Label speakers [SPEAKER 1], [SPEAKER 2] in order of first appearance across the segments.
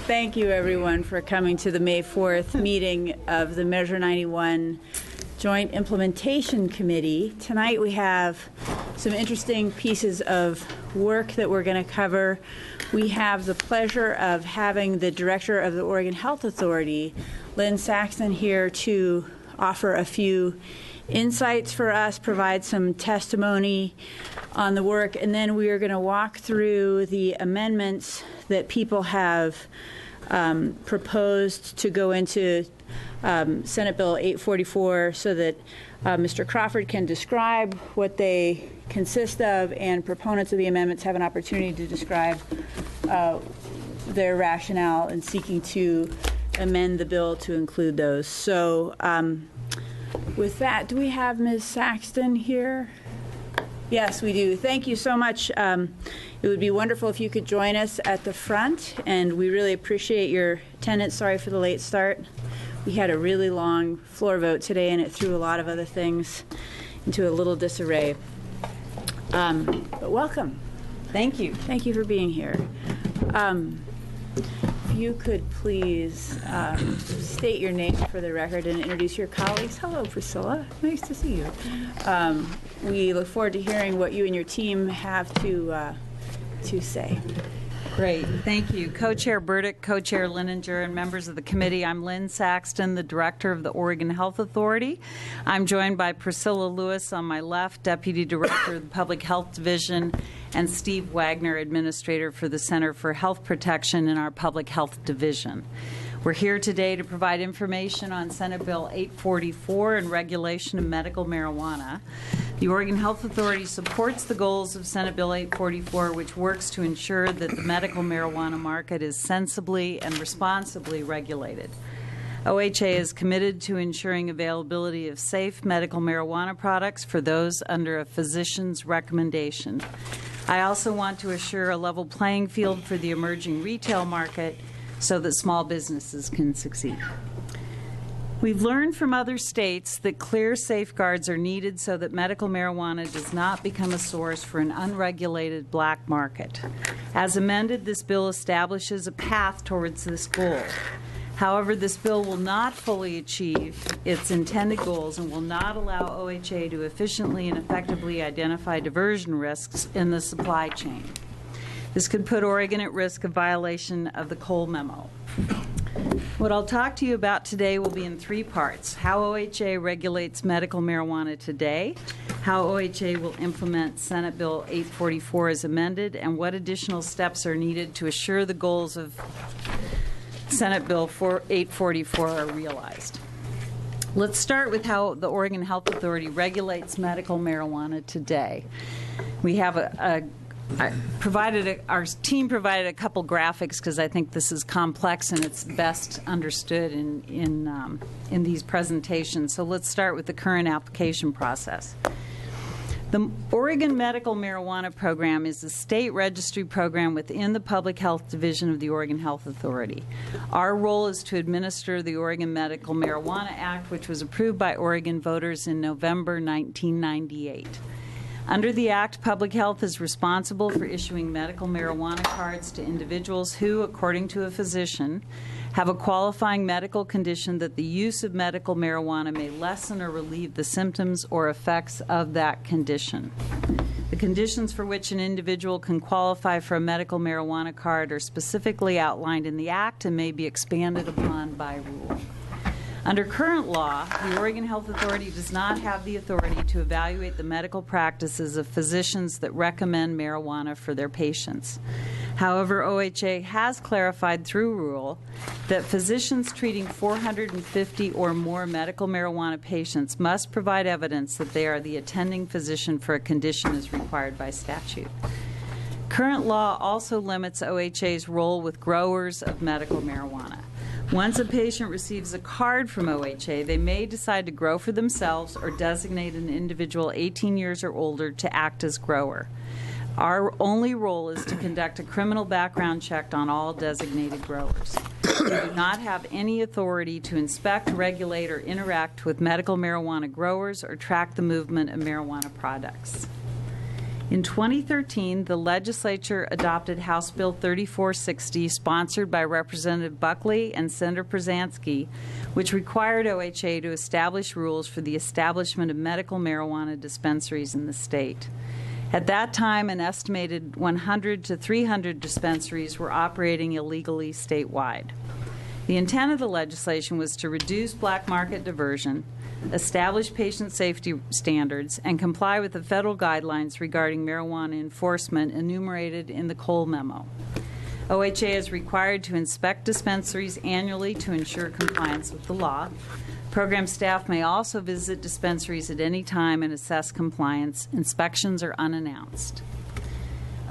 [SPEAKER 1] Thank you, everyone, for coming to the May 4th meeting of the Measure 91 Joint Implementation Committee. Tonight we have some interesting pieces of work that we're going to cover. We have the pleasure of having the Director of the Oregon Health Authority, Lynn Saxton, here to offer a few insights for us, provide some testimony on the work, and then we are going to walk through the amendments that people have proposed to go into Senate Bill 844 so that Mr. Crawford can describe what they consist of, and proponents of the amendments have an opportunity to describe their rationale in seeking to amend the bill to include those. So with that, do we have Ms. Saxton here? Yes, we do. Thank you so much. It would be wonderful if you could join us at the front, and we really appreciate your attendance. Sorry for the late start. We had a really long floor vote today, and it threw a lot of other things into a little disarray. But welcome.
[SPEAKER 2] Thank you.
[SPEAKER 1] Thank you for being here. If you could please state your name for the record and introduce your colleagues. Hello, Priscilla. Nice to see you. We look forward to hearing what you and your team have to say.
[SPEAKER 2] Great. Thank you. Co-Chair Burdick, Co-Chair Lininger, and members of the committee, I'm Lynn Saxton, the Director of the Oregon Health Authority. I'm joined by Priscilla Lewis on my left, Deputy Director of the Public Health Division, and Steve Wagner, Administrator for the Center for Health Protection in our Public Health Division. We're here today to provide information on Senate Bill 844 and regulation of medical marijuana. The Oregon Health Authority supports the goals of Senate Bill 844, which works to ensure that the medical marijuana market is sensibly and responsibly regulated. OHA is committed to ensuring availability of safe medical marijuana products for those under a physician's recommendation. I also want to assure a level playing field for the emerging retail market so that small businesses can succeed. We've learned from other states that clear safeguards are needed so that medical marijuana does not become a source for an unregulated black market. As amended, this bill establishes a path towards this goal. However, this bill will not fully achieve its intended goals and will not allow OHA to efficiently and effectively identify diversion risks in the supply chain. This could put Oregon at risk of violation of the Cole Memo. What I'll talk to you about today will be in three parts: how OHA regulates medical marijuana today, how OHA will implement Senate Bill 844 as amended, and what additional steps are needed to assure the goals of Senate Bill 844 are realized. Let's start with how the Oregon Health Authority regulates medical marijuana today. We have our team provided a couple graphics because I think this is complex and it's best understood in these presentations. So let's start with the current application process. The Oregon Medical Marijuana Program is a state registry program within the Public Health Division of the Oregon Health Authority. Our role is to administer the Oregon Medical Marijuana Act, which was approved by Oregon voters in November 1998. Under the Act, Public Health is responsible for issuing medical marijuana cards to individuals who, according to a physician, have a qualifying medical condition that the use of medical marijuana may lessen or relieve the symptoms or effects of that condition. The conditions for which an individual can qualify for a medical marijuana card are specifically outlined in the Act and may be expanded upon by rule. Under current law, the Oregon Health Authority does not have the authority to evaluate the medical practices of physicians that recommend marijuana for their patients. However, OHA has clarified through rule that physicians treating 450 or more medical marijuana patients must provide evidence that they are the attending physician for a condition as required by statute. Current law also limits OHA's role with growers of medical marijuana. Once a patient receives a card from OHA, they may decide to grow for themselves or designate an individual 18 years or older to act as grower. Our only role is to conduct a criminal background check on all designated growers. We do not have any authority to inspect, regulate, or interact with medical marijuana growers or track the movement of marijuana products. In 2013, the legislature adopted House Bill 3460, sponsored by Representative Buckley and Senator Przanski, which required OHA to establish rules for the establishment of medical marijuana dispensaries in the state. At that time, an estimated 100 to 300 dispensaries were operating illegally statewide. The intent of the legislation was to reduce black market diversion, establish patient safety standards, and comply with the federal guidelines regarding marijuana enforcement enumerated in the Cole Memo. OHA is required to inspect dispensaries annually to ensure compliance with the law. Program staff may also visit dispensaries at any time and assess compliance. Inspections are unannounced.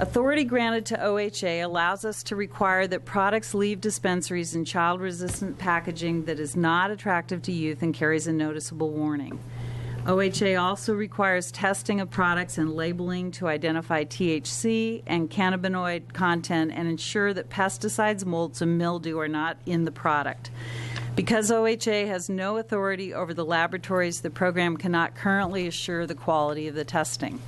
[SPEAKER 2] Authority granted to OHA allows us to require that products leave dispensaries in child-resistant packaging that is not attractive to youth and carries a noticeable warning. OHA also requires testing of products and labeling to identify THC and cannabinoid content and ensure that pesticides, molds, and mildew are not in the product. Because OHA has no authority over the laboratories, the program cannot currently assure the quality of the testing.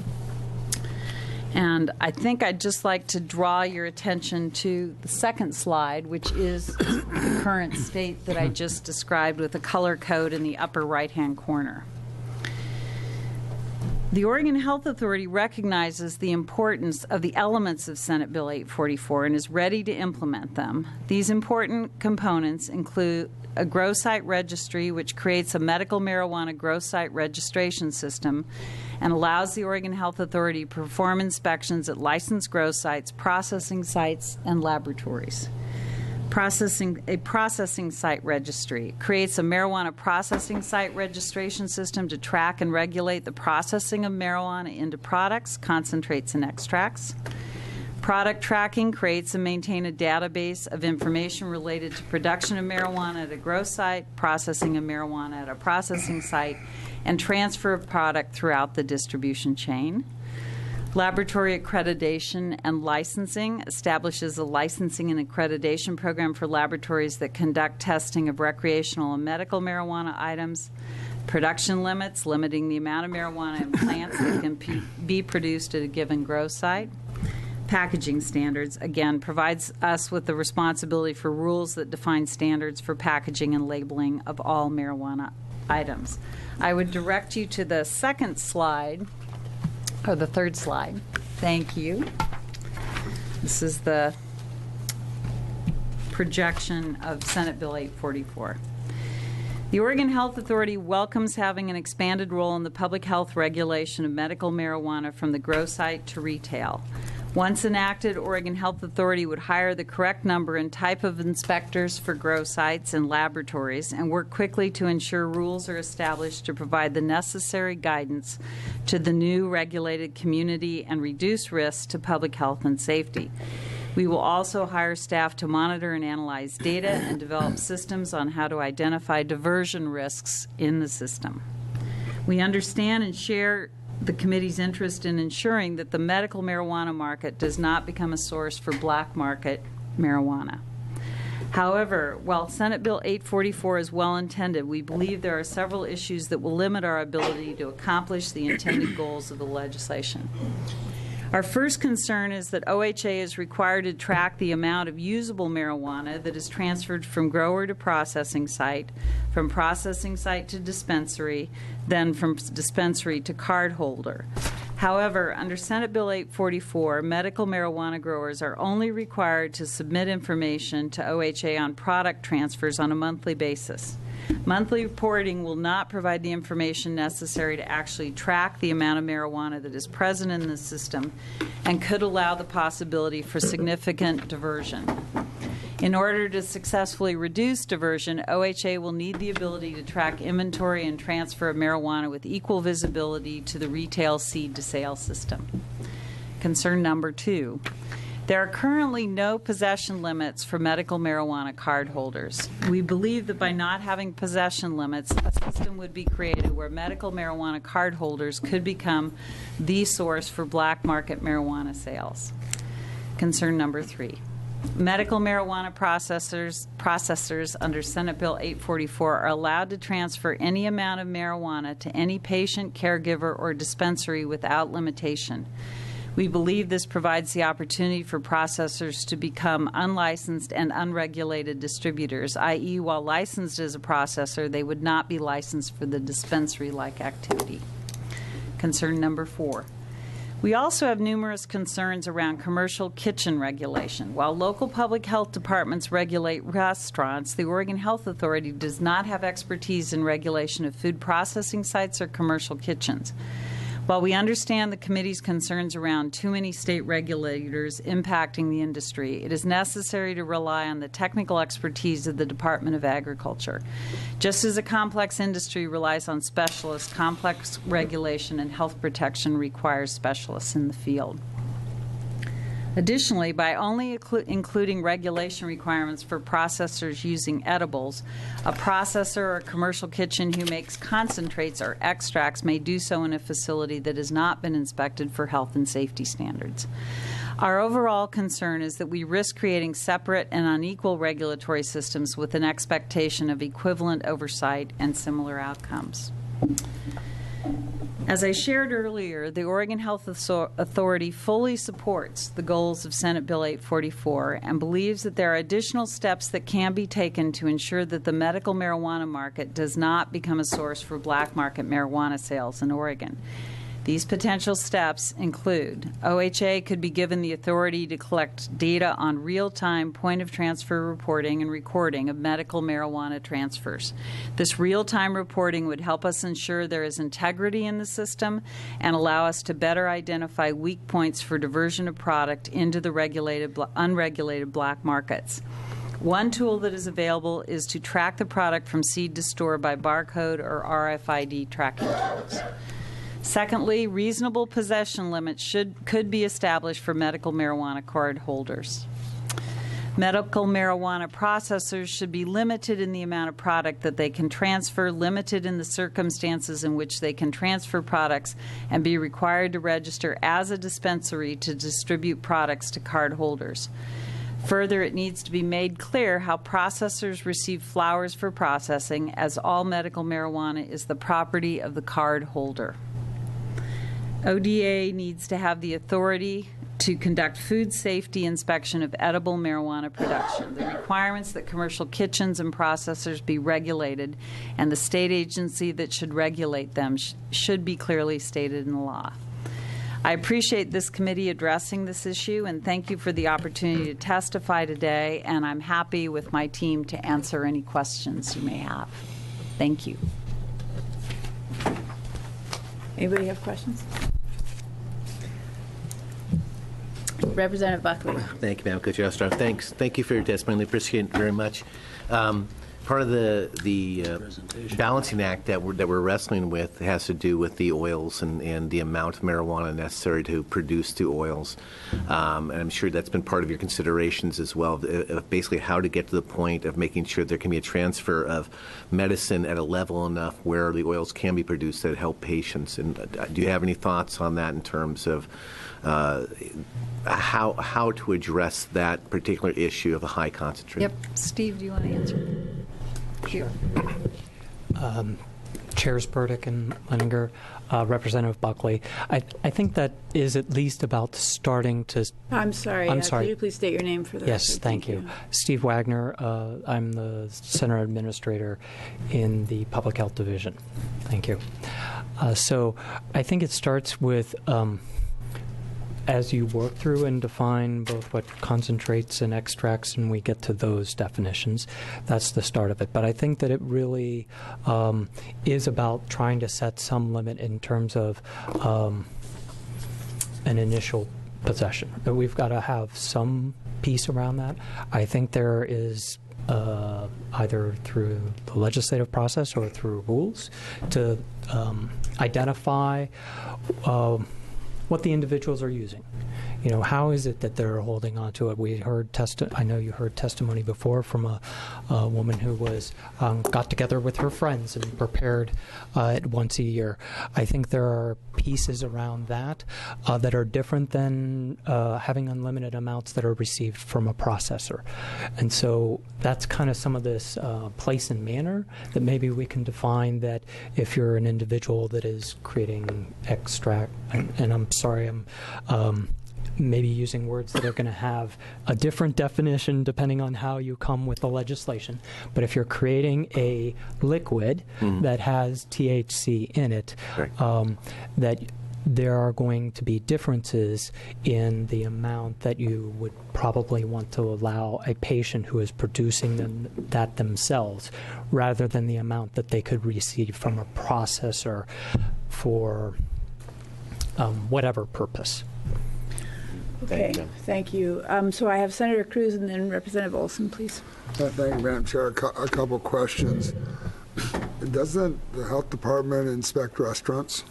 [SPEAKER 2] And I think I'd just like to draw your attention to the second slide, which is the current state that I just described with a color code in the upper right-hand corner. The Oregon Health Authority recognizes the importance of the elements of Senate Bill 844 and is ready to implement them. These important components include a grow site registry, which creates a medical marijuana grow site registration system and allows the Oregon Health Authority to perform inspections at licensed grow sites, processing sites, and laboratories. A processing site registry creates a marijuana processing site registration system to track and regulate the processing of marijuana into products, concentrates, and extracts. Product tracking creates and maintains a database of information related to production of marijuana at a grow site, processing of marijuana at a processing site, and transfer of product throughout the distribution chain. Laboratory accreditation and licensing establishes a licensing and accreditation program for laboratories that conduct testing of recreational and medical marijuana items. Production limits, limiting the amount of marijuana in plants that can be produced at a given grow site. Packaging standards, again, provides us with the responsibility for rules that define standards for packaging and labeling of all marijuana items. I would direct you to the second slide, or the third slide. Thank you. This is the projection of Senate Bill 844. The Oregon Health Authority welcomes having an expanded role in the public health regulation of medical marijuana from the grow site to retail. Once enacted, Oregon Health Authority would hire the correct number and type of inspectors for grow sites and laboratories and work quickly to ensure rules are established to provide the necessary guidance to the new regulated community and reduce risks to public health and safety. We will also hire staff to monitor and analyze data and develop systems on how to identify diversion risks in the system. We understand and share the committee's interest in ensuring that the medical marijuana market does not become a source for black market marijuana. However, while Senate Bill 844 is well intended, we believe there are several issues that will limit our ability to accomplish the intended goals of the legislation. Our first concern is that OHA is required to track the amount of usable marijuana that is transferred from grower to processing site, from processing site to dispensary, then from dispensary to card holder. However, under Senate Bill 844, medical marijuana growers are only required to submit information to OHA on product transfers on a monthly basis. Monthly reporting will not provide the information necessary to actually track the amount of marijuana that is present in the system and could allow the possibility for significant diversion. In order to successfully reduce diversion, OHA will need the ability to track inventory and transfer of marijuana with equal visibility to the retail seed-to-sale system. Concern number 2. There are currently no possession limits for medical marijuana card holders. We believe that by not having possession limits, a system would be created where medical marijuana card holders could become the source for black market marijuana sales. Concern number 3. Medical marijuana processors under Senate Bill 844 are allowed to transfer any amount of marijuana to any patient, caregiver, or dispensary without limitation. We believe this provides the opportunity for processors to become unlicensed and unregulated distributors, i.e., while licensed as a processor, they would not be licensed for the dispensary-like activity. Concern number 4. We also have numerous concerns around commercial kitchen regulation. While local public health departments regulate restaurants, the Oregon Health Authority does not have expertise in regulation of food processing sites or commercial kitchens. While we understand the committee's concerns around too many state regulators impacting the industry, it is necessary to rely on the technical expertise of the Department of Agriculture. Just as a complex industry relies on specialists, complex regulation and health protection requires specialists in the field. Additionally, by only including regulation requirements for processors using edibles, a processor or a commercial kitchen who makes concentrates or extracts may do so in a facility that has not been inspected for health and safety standards. Our overall concern is that we risk creating separate and unequal regulatory systems with an expectation of equivalent oversight and similar outcomes. As I shared earlier, the Oregon Health Authority fully supports the goals of Senate Bill 844 and believes that there are additional steps that can be taken to ensure that the medical marijuana market does not become a source for black market marijuana sales in Oregon. These potential steps include OHA could be given the authority to collect data on real-time point-of-transfer reporting and recording of medical marijuana transfers. This real-time reporting would help us ensure there is integrity in the system and allow us to better identify weak points for diversion of product into the unregulated black markets. One tool that is available is to track the product from seed to store by barcode or RFID tracking tools. Secondly, reasonable possession limits could be established for medical marijuana card holders. Medical marijuana processors should be limited in the amount of product that they can transfer, limited in the circumstances in which they can transfer products, and be required to register as a dispensary to distribute products to card holders. Further, it needs to be made clear how processors receive flowers for processing, as all medical marijuana is the property of the card holder. ODA needs to have the authority to conduct food safety inspection of edible marijuana production. The requirements that commercial kitchens and processors be regulated and the state agency that should regulate them should be clearly stated in the law. I appreciate this committee addressing this issue, and thank you for the opportunity to testify today, and I'm happy with my team to answer any questions you may have. Thank you.
[SPEAKER 1] Anybody have questions? Representative Buckley.
[SPEAKER 3] Thank you, Madam Co-Chair. Thank you for your testimony. I appreciate it very much. Part of the balancing act that we're wrestling with has to do with the oils and the amount of marijuana necessary to produce the oils. And I'm sure that's been part of your considerations as well, of basically how to get to the point of making sure there can be a transfer of medicine at a level enough where the oils can be produced that help patients. And do you have any thoughts on that in terms of how to address that particular issue of a high concentration?
[SPEAKER 2] Yep. Steve, do you want to answer? Sure.
[SPEAKER 4] Chairs Burdick and Leninger, Representative Buckley. I think that is at least about starting to...
[SPEAKER 1] I'm sorry.
[SPEAKER 4] I'm sorry.
[SPEAKER 1] Could you please state your name for the
[SPEAKER 4] Yes,
[SPEAKER 1] record?
[SPEAKER 4] thank you. Steve Wagner. I'm the Center Administrator in the Public Health Division. Thank you. So I think it starts with... as you work through and define both what concentrates and extracts, and we get to those definitions, that's the start of it. But I think that it really is about trying to set some limit in terms of an initial possession. We've got to have some piece around that. I think there is either through the legislative process or through rules to identify what the individuals are using. how is it that they're holding on to it? We heard I know you heard testimony before from a woman who was got together with her friends and prepared it once a year. I think there are pieces around that that are different than having unlimited amounts that are received from a processor. And so that's kind of some of this place and manner that maybe we can define, that if you're an individual that is creating extract, and I'm sorry, I'm maybe using words that are going to have a different definition depending on how you come with the legislation. But if you're creating a liquid that has THC in it, that there are going to be differences in the amount that you would probably want to allow a patient who is producing that themselves, rather than the amount that they could receive from a processor for whatever purpose.
[SPEAKER 1] Okay, thank you. So I have Senator Cruz and then Representative Olson, please.
[SPEAKER 5] Thank you, Madam Chair. A couple questions. Doesn't the health department inspect restaurants?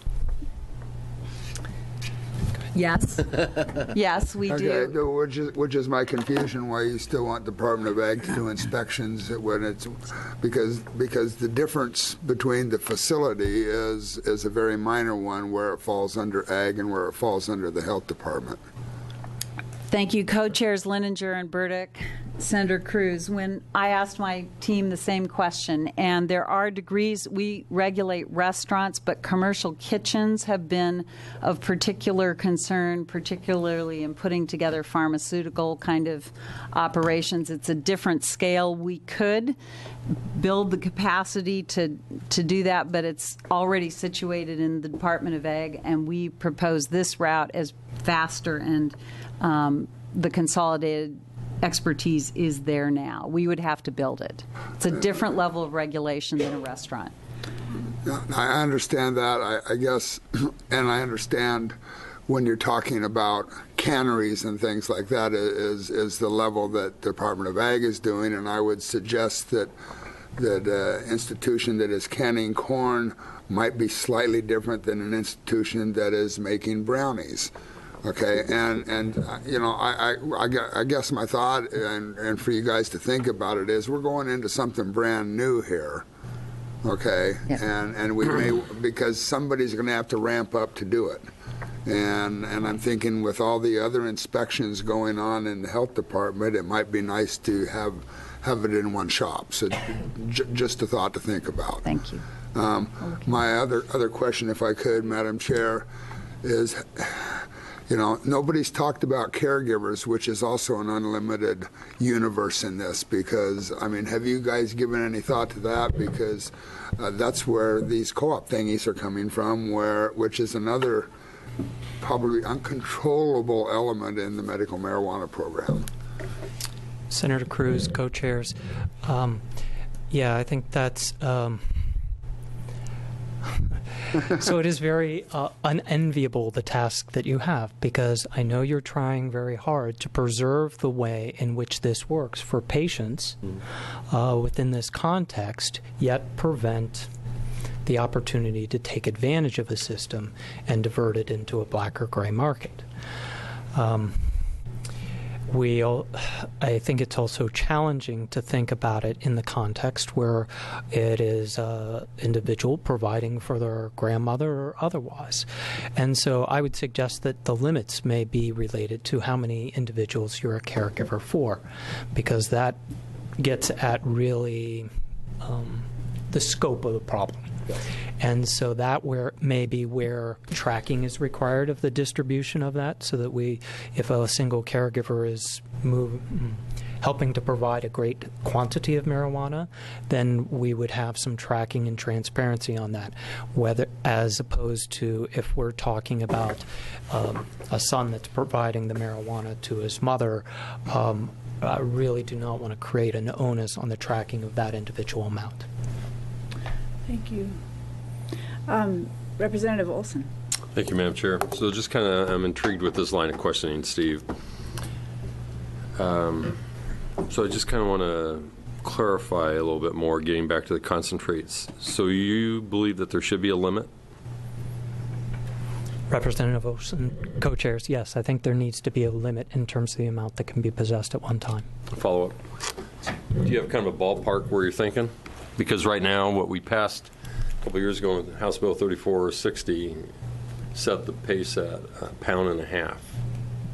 [SPEAKER 2] Yes. Yes, we do.
[SPEAKER 5] Okay, which is my confusion, why you still want Department of Ag to do inspections when it's, because the difference between the facility is a very minor one, where it falls under Ag and where it falls under the health department.
[SPEAKER 2] Thank you, co-chairs Lininger and Burdick. Senator Cruz, when I asked my team the same question, and there are degrees, we regulate restaurants, but commercial kitchens have been of particular concern, particularly in putting together pharmaceutical kind of operations. It's a different scale. We could build the capacity to do that, but it's already situated in the Department of Ag, and we propose this route as faster, and the consolidated expertise is there now. We would have to build it. It's a different level of regulation than a restaurant.
[SPEAKER 5] I understand that, I guess, and I understand when you're talking about canneries and things like that is the level that Department of Ag is doing, and I would suggest that institution that is canning corn might be slightly different than an institution that is making brownies. Okay, and I guess my thought, and for you guys to think about it, is we're going into something brand new here. Okay, yeah. and we may, because somebody's going to have to ramp up to do it. And I'm thinking, with all the other inspections going on in the health department, it might be nice to have it in one shop. So just a thought to think about.
[SPEAKER 2] Thank you.
[SPEAKER 5] My other question, if I could, Madam Chair, is, nobody's talked about caregivers, which is also an unlimited universe in this, because, have you guys given any thought to that? Because that's where these co-op thingies are coming from, which is another probably uncontrollable element in the medical marijuana program.
[SPEAKER 4] Senator Cruz, co-chairs. Yeah, I think that's... So it is very unenviable, the task that you have, because I know you're trying very hard to preserve the way in which this works for patients within this context, yet prevent the opportunity to take advantage of the system and divert it into a black or gray market. I think it's also challenging to think about it in the context where it is an individual providing for their grandmother or otherwise. And so I would suggest that the limits may be related to how many individuals you're a caregiver for, because that gets at really the scope of the problem. And so that maybe where tracking is required of the distribution of that, so that if a single caregiver is helping to provide a great quantity of marijuana, then we would have some tracking and transparency on that. Whether, as opposed to if we're talking about a son that's providing the marijuana to his mother, I really do not want to create an onus on the tracking of that individual amount.
[SPEAKER 1] Thank you. Representative Olson.
[SPEAKER 6] Thank you, Madam Chair. So just kind of, I'm intrigued with this line of questioning, Steve. So I just kind of want to clarify a little bit more, getting back to the concentrates. So you believe that there should be a limit?
[SPEAKER 4] Representative Olson, co-chairs, yes, I think there needs to be a limit in terms of the amount that can be possessed at one time.
[SPEAKER 6] Follow up. Do you have kind of a ballpark where you're thinking? Because right now, what we passed a couple years ago, House Bill 3460 set the pace at 1.5 pounds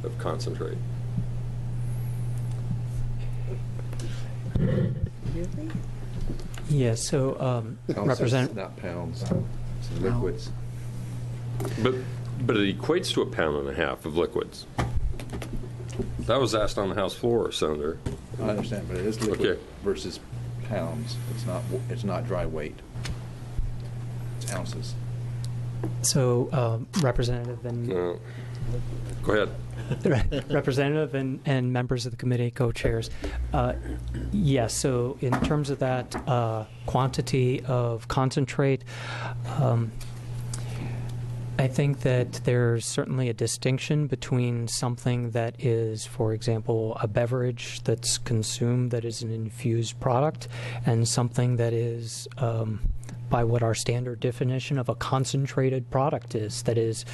[SPEAKER 6] of concentrate.
[SPEAKER 4] Yes, so Representative.
[SPEAKER 7] Not pounds, it's liquids.
[SPEAKER 6] But it equates to 1.5 pounds of liquids. That was asked on the House floor, Senator.
[SPEAKER 7] I understand, but it is liquid
[SPEAKER 6] Okay.
[SPEAKER 7] versus pounds. It's not dry weight. It's ounces.
[SPEAKER 4] So Representative and
[SPEAKER 6] Go ahead.
[SPEAKER 4] Representative and members of the committee, co-chairs. Yes, so in terms of that quantity of concentrate, I think that there's certainly a distinction between something that is, for example, a beverage that's consumed that is an infused product and something that is by what our standard definition of a concentrated product is, that is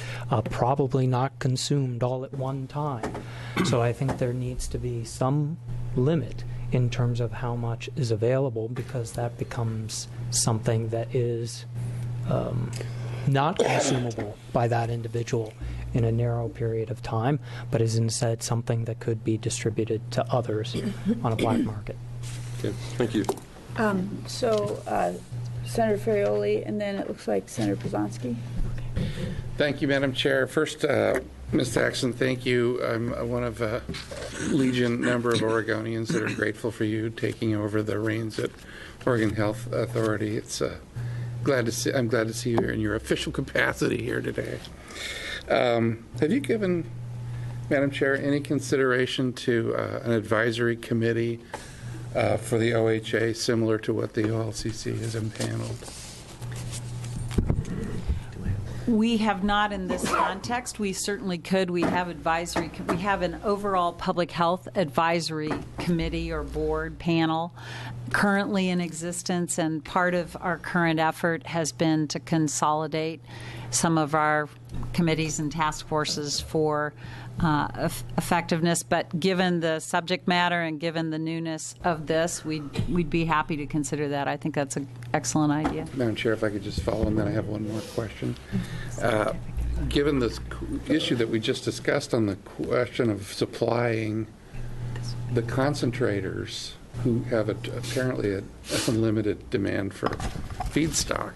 [SPEAKER 4] probably not consumed all at one time. So I think there needs to be some limit in terms of how much is available, because that becomes something that is not consumable by that individual in a narrow period of time, but is instead something that could be distributed to others on a black market.
[SPEAKER 6] Okay, thank you.
[SPEAKER 1] Senator Ferrioli, and then it looks like Senator Przanski.
[SPEAKER 8] Thank you, Madam Chair. First, Ms. Saxton, thank you. I'm one of a legion number of Oregonians that are grateful for you taking over the reins at Oregon Health Authority. I'm glad to see you in your official capacity here today. Have you given, Madam Chair, any consideration to an advisory committee for the OHA similar to what the OLCC has impaneled?
[SPEAKER 2] We have not in this context. We certainly could. We have an overall public health advisory committee or board panel currently in existence, and part of our current effort has been to consolidate some of our committees and task forces for effectiveness. But given the subject matter and given the newness of this, we'd be happy to consider that. I think that's an excellent idea.
[SPEAKER 8] Madam Chair, if I could just follow, and then I have one more question. Given this issue that we just discussed on the question of supplying the concentrators who have apparently an unlimited demand for feedstock,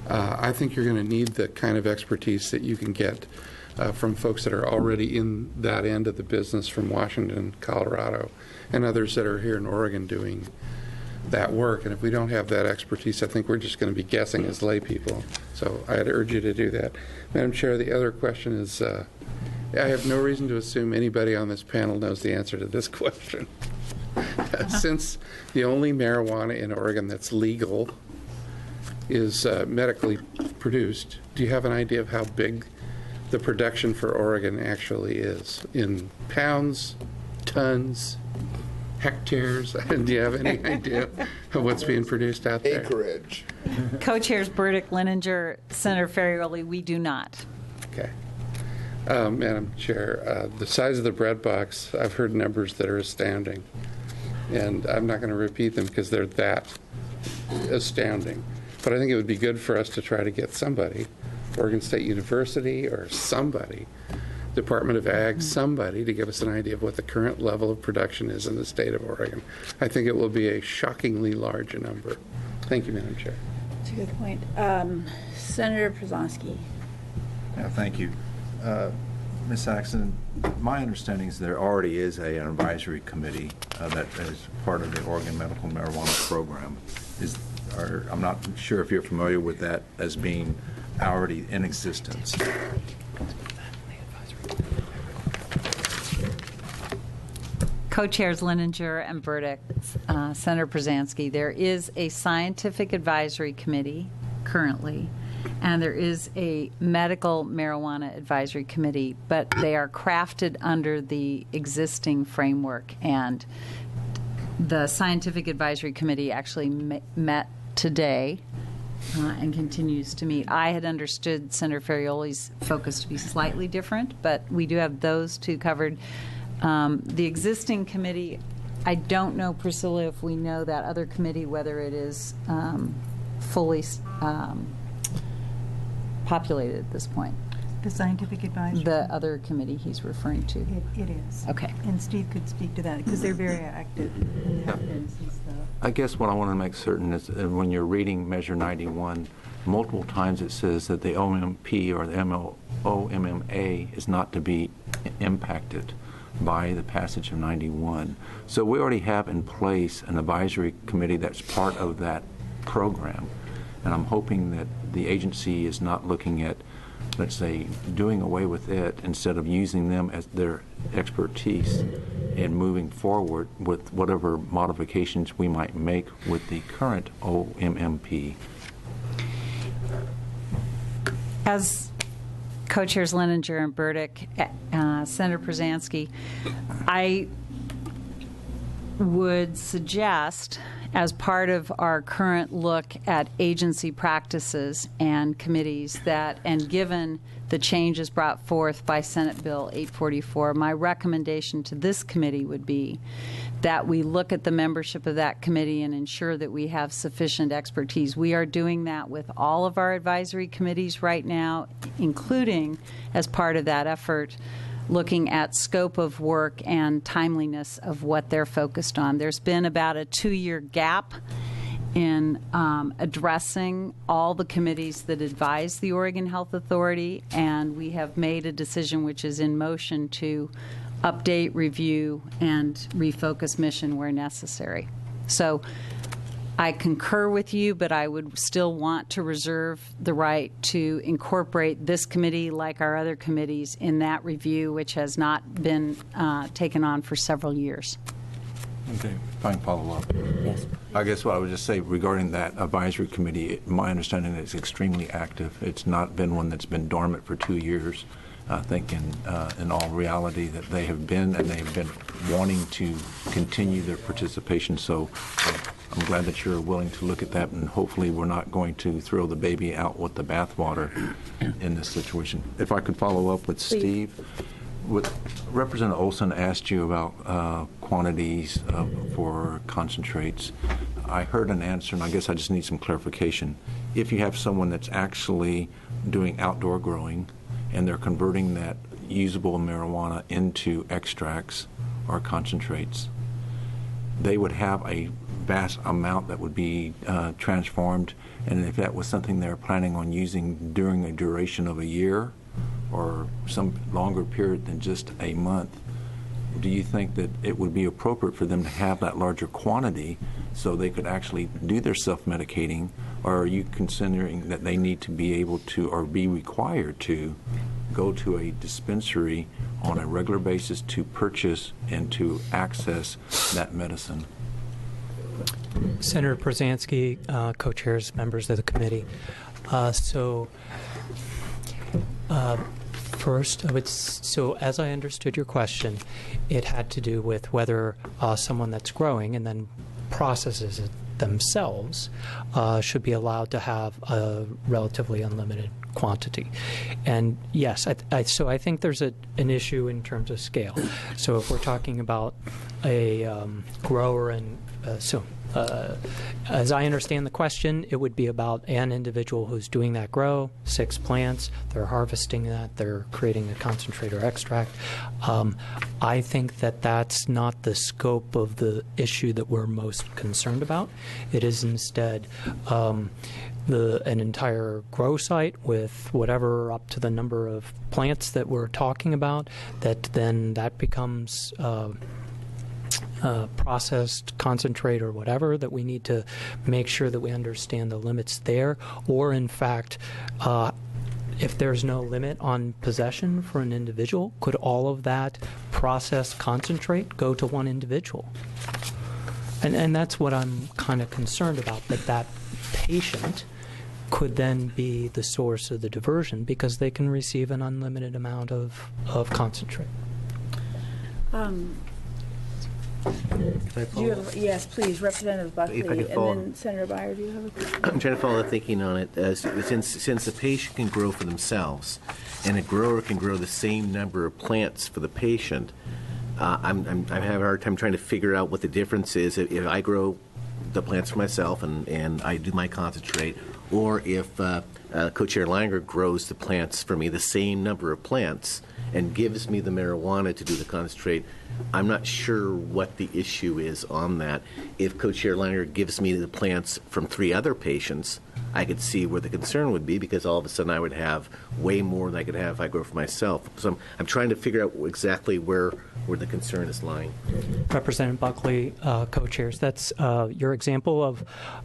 [SPEAKER 8] I think you're going to need the kind of expertise that you can get from folks that are already in that end of the business from Washington, Colorado, and others that are here in Oregon doing that work. And if we don't have that expertise, I think we're just going to be guessing as lay people. So I'd urge you to do that. Madam Chair, the other question is, I have no reason to assume anybody on this panel knows the answer to this question. Since the only marijuana in Oregon that's legal is medically produced, do you have an idea of how big the production for Oregon actually is in pounds, tons, hectares? Do you have any idea of what's being produced out there?
[SPEAKER 5] Acreage.
[SPEAKER 2] Co-chairs Burdick, Lininger, Senator Ferrioli, we do not.
[SPEAKER 8] Okay. Madam Chair, the size of the bread box, I've heard numbers that are astounding. And I'm not going to repeat them because they're that astounding. But I think it would be good for us to try to get somebody, Oregon State University or somebody, Department of Ag, somebody to give us an idea of what the current level of production is in the state of Oregon. I think it will be a shockingly large number. Thank you, Madam Chair.
[SPEAKER 1] That's a good point. Senator Przanski.
[SPEAKER 7] Yeah, thank you. Ms. Saxon, my understanding is there already is an advisory committee that is part of the Oregon Medical Marijuana Program. I'm not sure if you're familiar with that as being already in existence.
[SPEAKER 2] Co-chairs Lininger and Burdick, Senator Przanski, there is a scientific advisory committee currently, and there is a medical marijuana advisory committee, but they are crafted under the existing framework. And the scientific advisory committee actually met today and continues to meet. I had understood Senator Ferrioli's focus to be slightly different, but we do have those two covered. The existing committee, I don't know, Priscilla, if we know that other committee, whether it is fully populated at this point.
[SPEAKER 9] The scientific advisory?
[SPEAKER 2] The other committee he's referring to.
[SPEAKER 9] It is.
[SPEAKER 2] Okay.
[SPEAKER 9] And Steve could speak to that because they're very active and have been since the...
[SPEAKER 7] I guess what I want to make certain is when you're reading Measure 91, multiple times it says that the OMP or the OMMA is not to be impacted by the passage of 91. So we already have in place an advisory committee that's part of that program. And I'm hoping that the agency is not looking at, let's say, doing away with it instead of using them as their expertise and moving forward with whatever modifications we might make with the current OMMP.
[SPEAKER 2] As co-chairs Leninger and Burdick, Senator Przansky, I would suggest, as part of our current look at agency practices and committees, that, and given the changes brought forth by Senate Bill 844, my recommendation to this committee would be that we look at the membership of that committee and ensure that we have sufficient expertise. We are doing that with all of our advisory committees right now, including, as part of that effort, looking at scope of work and timeliness of what they're focused on. There's been about a 2-year gap in addressing all the committees that advise the Oregon Health Authority, and we have made a decision which is in motion to update, review, and refocus mission where necessary. So I concur with you, but I would still want to reserve the right to incorporate this committee, like our other committees, in that review, which has not been taken on for several years.
[SPEAKER 7] Okay, if I can follow up.
[SPEAKER 4] Yes.
[SPEAKER 7] I guess what I would just say regarding that advisory committee, my understanding is it's extremely active. It's not been one that's been dormant for 2 years. I think in all reality that they have been, and they've been wanting to continue their participation. So I'm glad that you're willing to look at that, and hopefully we're not going to throw the baby out with the bathwater in this situation. If I could follow up with Steve. Representative Olson asked you about quantities for concentrates. I heard an answer, and I guess I just need some clarification. If you have someone that's actually doing outdoor growing and they're converting that usable marijuana into extracts or concentrates, they would have a vast amount that would be transformed, and if that was something they're planning on using during a duration of a year or some longer period than just a month, do you think that it would be appropriate for them to have that larger quantity so they could actually do their self-medicating, or are you considering that they need to be able to or be required to go to a dispensary on a regular basis to purchase and to access that medicine?
[SPEAKER 4] Senator Przansky, co-chairs, members of the committee. First, so as I understood your question, it had to do with whether someone that's growing and then processes it themselves should be allowed to have a relatively unlimited quantity. And yes, so I think there's an issue in terms of scale. So if we're talking about a grower and as I understand the question, it would be about an individual who's doing that grow, 6 plants, they're harvesting that, they're creating a concentrate or extract. I think that that's not the scope of the issue that we're most concerned about. It is instead an entire grow site with whatever up to the number of plants that we're talking about, that becomes processed concentrate or whatever, that we need to make sure that we understand the limits there, or in fact, if there's no limit on possession for an individual, could all of that processed concentrate go to one individual? And that's what I'm kind of concerned about, that patient could then be the source of the diversion because they can receive an unlimited amount of concentrate.
[SPEAKER 3] If I
[SPEAKER 1] Do you
[SPEAKER 3] follow,
[SPEAKER 1] have, yes, please, Representative Buckley,
[SPEAKER 3] If I could
[SPEAKER 1] and
[SPEAKER 3] follow-
[SPEAKER 1] then Senator Byer, do you have a question?
[SPEAKER 3] I'm trying to follow the thinking on it. Since the patient can grow for themselves, and a grower can grow the same number of plants for the patient, I'm having a hard time trying to figure out what the difference is if I grow the plants for myself and I do my concentrate, or if Co-Chair Langer grows the plants for me, the same number of plants, and gives me the marijuana to do the concentrate. I'm not sure what the issue is on that. If Co-Chair Langer gives me the plants from 3 other patients, I could see where the concern would be, because all of a sudden I would have way more than I could have if I grow for myself. So I'm trying to figure out exactly where the concern is lying.
[SPEAKER 4] Representative Buckley, co-chairs, that's your example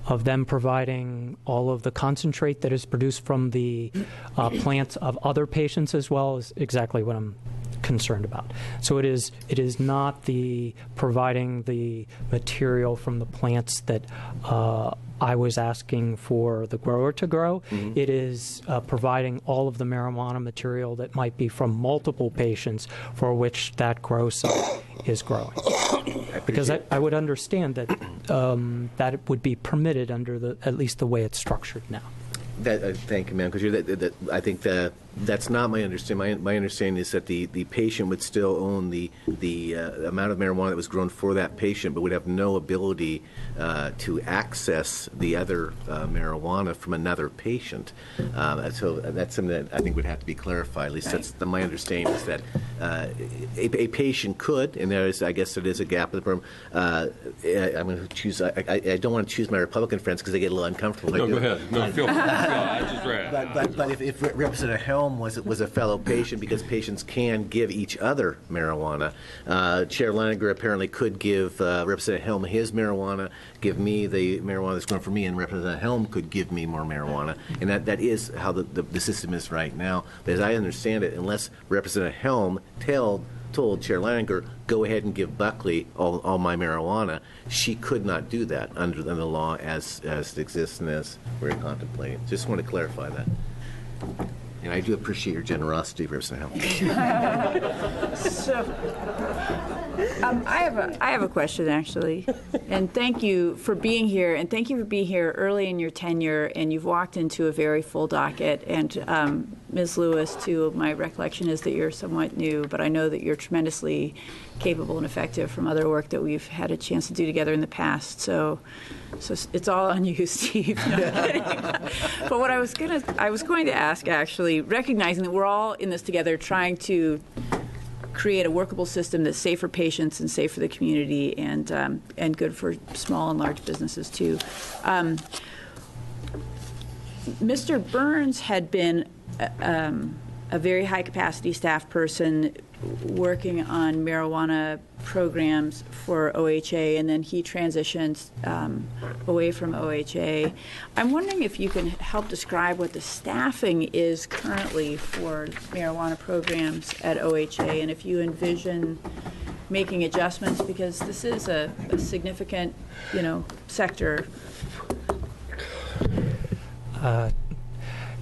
[SPEAKER 4] of them providing all of the concentrate that is produced from the plants of other patients as well is exactly what I'm concerned about. So it is not the providing the material from the plants that I was asking for the grower to grow.
[SPEAKER 3] Mm-hmm.
[SPEAKER 4] It is providing all of the marijuana material that might be from multiple patients for which that grow site is growing. Because I would understand that that it would be permitted under at least the way it's structured now.
[SPEAKER 3] Thank you, ma'am, because I think that's not my understanding. My understanding is that the patient would still own the amount of marijuana that was grown for that patient, but would have no ability to access the other marijuana from another patient. So that's something that I think would have to be clarified. At least that's my understanding, is that a patient could, and I guess there is a gap in the program. I'm going to choose. I don't want to choose my Republican friends because they get a little uncomfortable.
[SPEAKER 6] No, go ahead. No, feel free. I just read.
[SPEAKER 3] But if Representative Helm was a fellow patient, because patients can give each other marijuana, Chair Leninger apparently could give Representative Helm his marijuana, give me the marijuana that's grown for me, and Representative Helm could give me more marijuana. And that is how the system is right now. But as I understand it, unless Representative Helm told Chair Leninger, go ahead and give Buckley all my marijuana, she could not do that under the law as it exists and as we're contemplating. Just want to clarify that. And I do appreciate your generosity, Representative Helm.
[SPEAKER 1] So, I have a question, actually, and thank you for being here, and thank you for being here early in your tenure, and you've walked into a very full docket, and Ms. Lewis, too, my recollection is that you're somewhat new, but I know that you're tremendously capable and effective from other work that we've had a chance to do together in the past, so it's all on you, Steve. No, I'm kidding. But what I was going to ask, actually, recognizing that we're all in this together, trying to create a workable system that's safe for patients and safe for the community, and good for small and large businesses too. Mr. Burns had been a very high capacity staff person working on marijuana programs for OHA, and then he transitioned away from OHA. I'm wondering if you can help describe what the staffing is currently for marijuana programs at OHA, and if you envision making adjustments, because this is a significant, sector.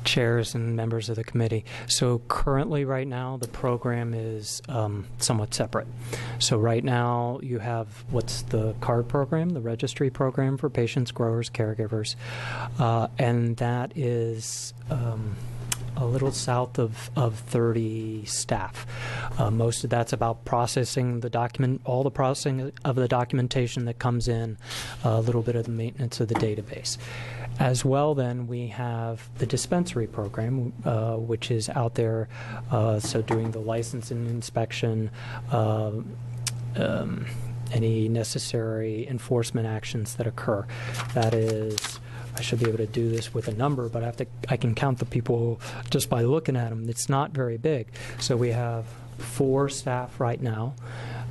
[SPEAKER 4] Chairs and members of the committee. So currently, right now, the program is somewhat separate. So right now, you have what's the CARD program, the registry program for patients, growers, caregivers, and that is a little south of 30 staff. Most of that's about processing all the processing of the documentation that comes in, a little bit of the maintenance of the database. As well, then, we have the dispensary program, which is out there, so doing the license and inspection, any necessary enforcement actions that occur. That is, I should be able to do this with a number, but I can count the people just by looking at them. It's not very big. So we have 4 staff right now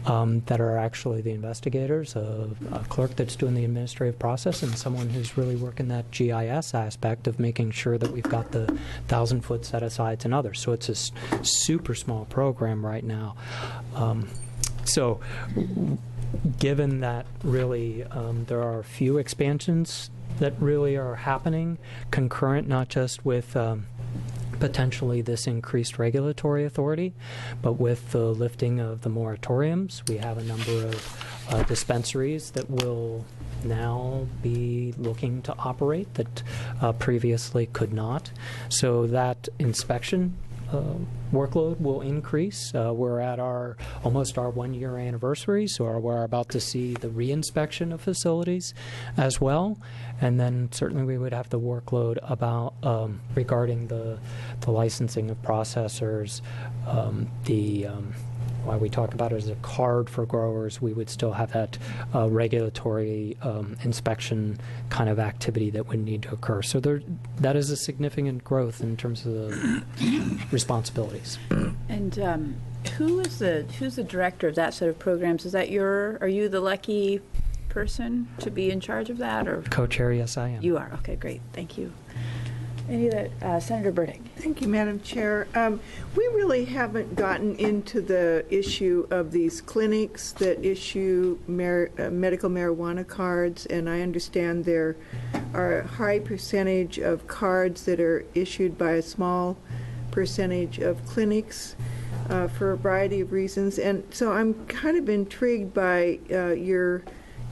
[SPEAKER 4] that are actually the investigators, a clerk that's doing the administrative process, and someone who's really working that GIS aspect of making sure that we've got the 1,000-foot set-asides and others. So it's a super small program right now. So given that really there are a few expansions that really are happening concurrent, not just with potentially this increased regulatory authority, but with the lifting of the moratoriums, we have a number dispensaries that will now be looking to operate that previously could not. So that inspection workload will increase. We're at almost our 1-year anniversary, so we're about to see the reinspection of facilities as well. And then certainly we would have the workload about regarding the licensing of processors, why we talk about it as a card for growers, we would still have that regulatory inspection kind of activity that would need to occur. So that is a significant growth in terms of the responsibilities.
[SPEAKER 1] And who's the director of that set of programs? Are you the lucky person to be in charge of that, or
[SPEAKER 4] Co-chair, yes, I am.
[SPEAKER 1] you are? Okay, great, thank you. Any of that, Senator Burdick?
[SPEAKER 10] Thank you, Madam Chair. We really haven't gotten into the issue of these clinics that issue medical marijuana cards, and I understand there are a high percentage of cards that are issued by a small percentage of clinics for a variety of reasons. And so I'm kind of intrigued by your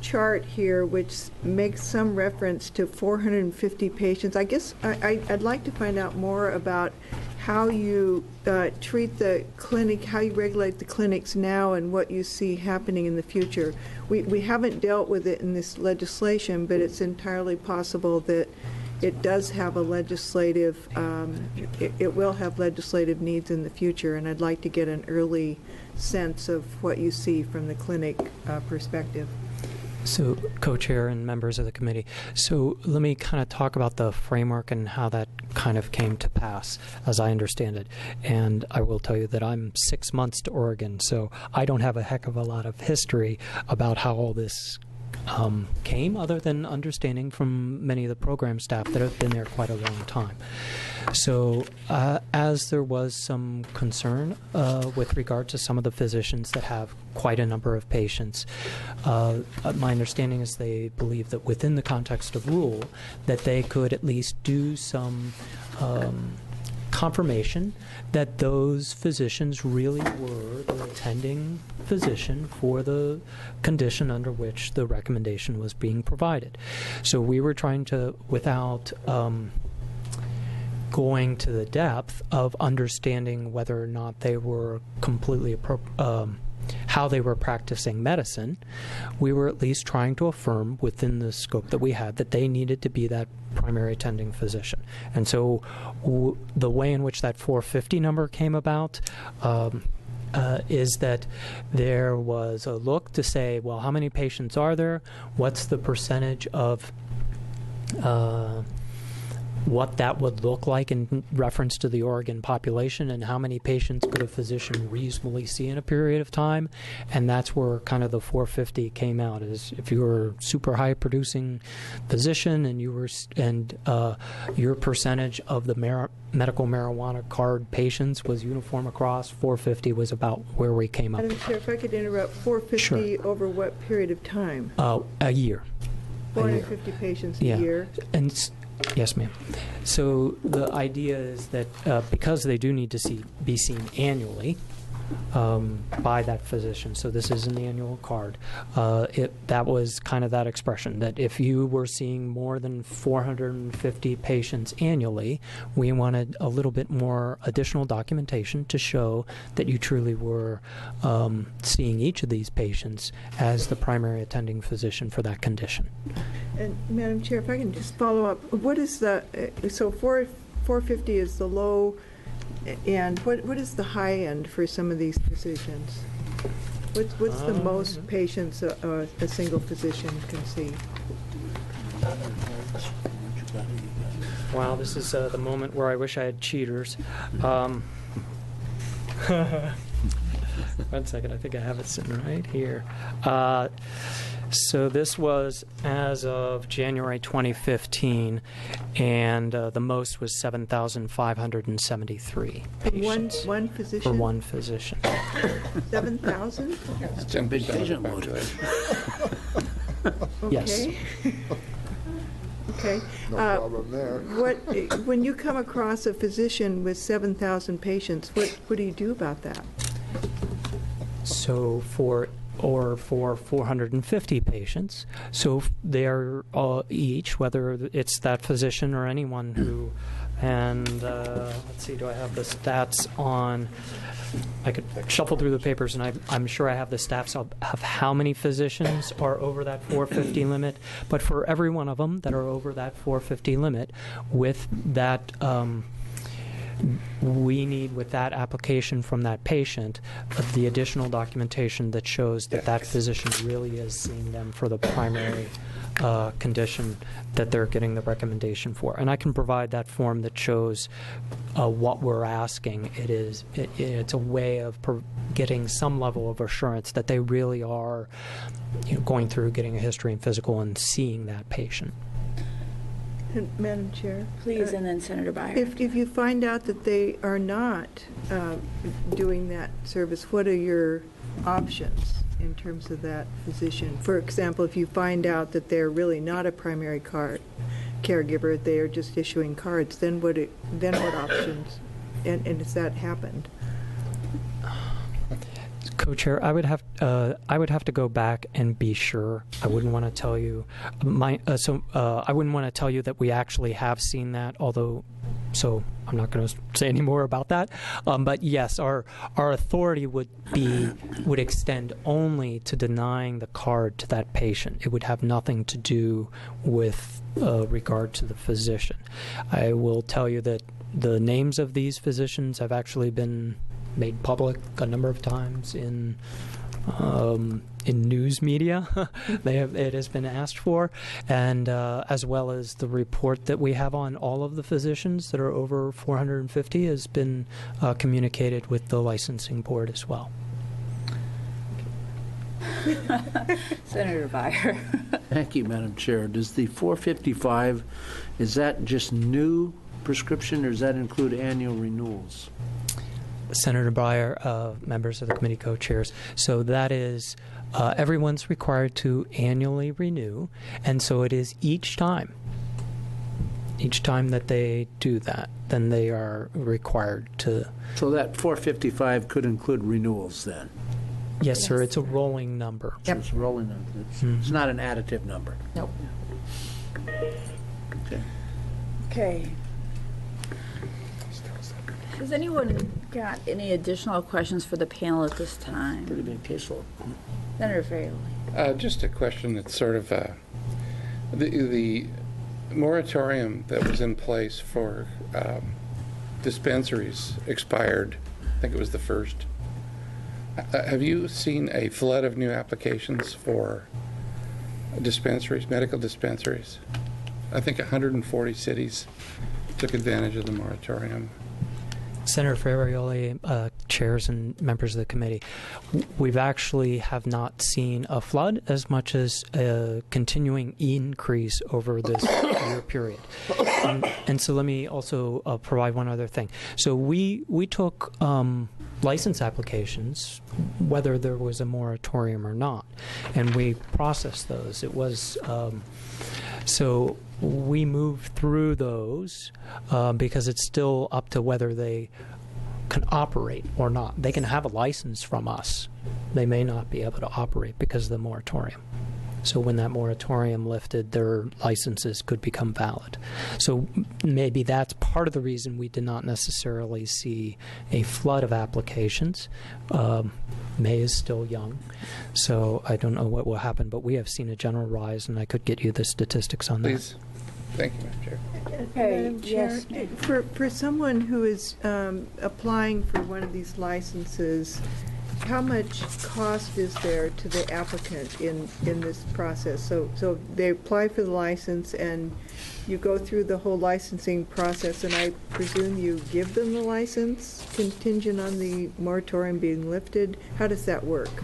[SPEAKER 10] chart here, which makes some reference to 450 patients. I guess I'd like to find out more about how you treat the clinic, how you regulate the clinics now, and what you see happening in the future. We haven't dealt with it in this legislation, but it's entirely possible that it does have a legislative, it will have legislative needs in the future, and I'd like to get an early sense of what you see from the clinic perspective.
[SPEAKER 4] So, co-chair and members of the committee, so let me kind of talk about the framework and how that kind of came to pass, as I understand it. And I will tell you that I'm 6 months to Oregon, so I don't have a heck of a lot of history about how all this came, other than understanding from many of the program staff that have been there quite a long time. So as there was some concern with regard to some of the physicians that have quite a number of patients, my understanding is they believe that within the context of rule that they could at least do some confirmation that those physicians really were the attending physician for the condition under which the recommendation was being provided. So we were trying to, without going to the depth of understanding whether or not they were completely how they were practicing medicine, we were at least trying to affirm within the scope that we had that they needed to be that primary attending physician. And so the way in which that 450 number came about is that there was a look to say, well, how many patients are there? What's the percentage of what that would look like in reference to the Oregon population, and how many patients could a physician reasonably see in a period of time. And that's where kind of the 450 came out, is if you were a super high producing physician and you were your percentage of the medical marijuana card patients was uniform across, 450 was about where we came up.
[SPEAKER 10] Madam Chair, if I could interrupt, 450
[SPEAKER 4] Sure.
[SPEAKER 10] Over what period of time?
[SPEAKER 4] A year.
[SPEAKER 10] 450 patients a year?
[SPEAKER 4] And yes, ma'am. So the idea is that because they do need to be seen annually by that physician, so this is an annual card, that was kind of that expression, that if you were seeing more than 450 patients annually, we wanted a little bit more additional documentation to show that you truly were seeing each of these patients as the primary attending physician for that condition.
[SPEAKER 10] And Madam Chair, if I can just follow up, what is the, so 450 is the low, and what is the high end for some of these physicians? What's the most patients a single physician can see?
[SPEAKER 4] Wow, this is the moment where I wish I had cheaters. One second, I think I have it sitting right here. So this was as of January 2015, and the most was 7,573 patients.
[SPEAKER 10] One physician?
[SPEAKER 4] For one physician.
[SPEAKER 10] 7,000?
[SPEAKER 8] It's a big patient load.
[SPEAKER 4] Yes.
[SPEAKER 10] Okay.
[SPEAKER 5] No problem there.
[SPEAKER 10] When you come across a physician with 7,000 patients, what do you do about that?
[SPEAKER 4] So for or for 450 patients. So they're each, whether it's that physician or anyone who, and let's see, do I have the stats on? I could shuffle through the papers, and I'm sure I have the stats of how many physicians are over that 450 limit. But for every one of them that are over that 450 limit, with that, we need, with that application from that patient, the additional documentation that shows that that physician really is seeing them for the primary condition that they're getting the recommendation for. And I can provide that form that shows what we're asking. It's a way of getting some level of assurance that they really are, going through, getting a history and physical, and seeing that patient.
[SPEAKER 10] And Madam Chair?
[SPEAKER 1] Please, and then Senator Byer.
[SPEAKER 10] If you find out that they are not doing that service, what are your options in terms of that physician? For example, if you find out that they're really not a primary caregiver, they are just issuing cards, then what options? And has that happened?
[SPEAKER 4] Co-chair, I would have to go back and be sure. I wouldn't want to tell you I wouldn't want to tell you that we actually have seen that. So I'm not going to say any more about that. But yes, our authority would extend only to denying the card to that patient. It would have nothing to do with regard to the physician. I will tell you that the names of these physicians have actually been made public a number of times in news media. It has been asked for, and as well as the report that we have on all of the physicians that are over 450 has been communicated with the licensing board as well.
[SPEAKER 1] Senator Byer.
[SPEAKER 11] Thank you, Madam Chair. Does the 455, is that just new prescription, or does that include annual renewals?
[SPEAKER 4] Senator Breyer, members of the committee co-chairs. So that is, everyone's required to annually renew, and so it is each time that they do that, then they are required to.
[SPEAKER 11] So that 455 could include renewals then?
[SPEAKER 4] Yes, sir. It's a rolling number.
[SPEAKER 11] So it's a rolling number. It's not an additive number?
[SPEAKER 1] Nope.
[SPEAKER 11] Okay.
[SPEAKER 1] Okay. Has anyone got any additional questions for the panel at this time?
[SPEAKER 11] Pretty big caseload.
[SPEAKER 1] Senator Farrelly.
[SPEAKER 8] Just a question that's sort of the moratorium that was in place for dispensaries expired. I think it was the 1st. Have you seen a flood of new applications for dispensaries, medical dispensaries? I think 140 cities took advantage of the moratorium.
[SPEAKER 4] Senator Farrelly, chairs and members of the committee, we've actually have not seen a flood as much as a continuing increase over this year period. And so let me also provide one other thing. So we took license applications, whether there was a moratorium or not, and we processed those. It was so we moved through those because it's still up to whether they can operate or not. They can have a license from us. They may not be able to operate because of the moratorium. So when that moratorium lifted, their licenses could become valid. So maybe that's part of the reason we did not necessarily see a flood of applications. May is still young, so I don't know what will happen, but we have seen a general rise, and I could get you the statistics on that.
[SPEAKER 8] Please. Thank you, Madam Chair.
[SPEAKER 1] Okay,
[SPEAKER 10] Madam Chair,
[SPEAKER 1] yes, ma'am.
[SPEAKER 10] for someone who is applying for one of these licenses, how much cost is there to the applicant in this process? So they apply for the license, and you go through the whole licensing process, and I presume you give them the license contingent on the moratorium being lifted. How does that work?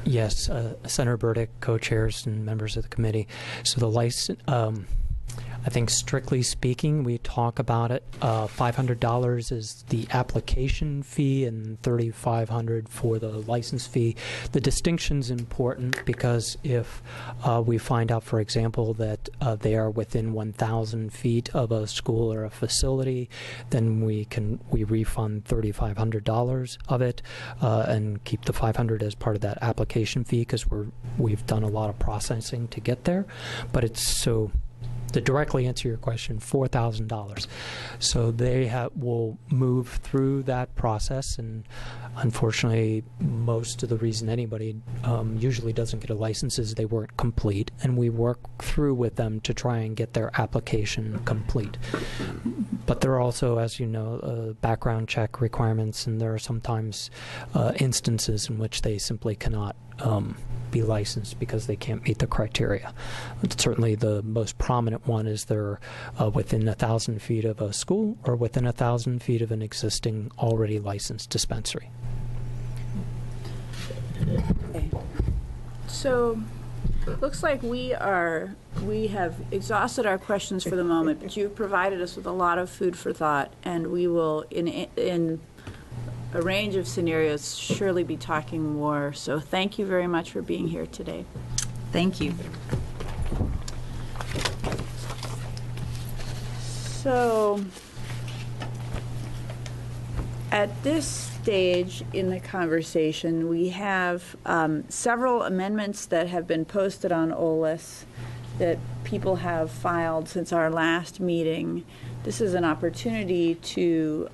[SPEAKER 4] Yes, Senator Burdick, co-chairs and members of the committee. So the license, I think strictly speaking, we talk about it. $500 is the application fee and $3,500 for the license fee. The distinction's important because if we find out, for example, that they are within 1,000 feet of a school or a facility, then we refund $3,500 of it and keep the $500 as part of that application fee because we've done a lot of processing to get there. But it's so. To directly answer your question, $4,000. So they will move through that process, and unfortunately, most of the reason anybody usually doesn't get a license is they weren't complete, and we work through with them to try and get their application complete. But there are also, as you know, background check requirements, and there are sometimes instances in which they simply cannot be licensed because they can't meet the criteria. But certainly the most prominent one is they're within 1,000 feet of a school or within 1,000 feet of an existing already licensed dispensary.
[SPEAKER 1] Okay. So looks like we have exhausted our questions for the moment, but you've provided us with a lot of food for thought, and we will in a range of scenarios surely be talking more. So thank you very much for being here today.
[SPEAKER 2] Thank you.
[SPEAKER 1] So at this stage in the conversation, we have several amendments that have been posted on OLS that people have filed since our last meeting. This is an opportunity to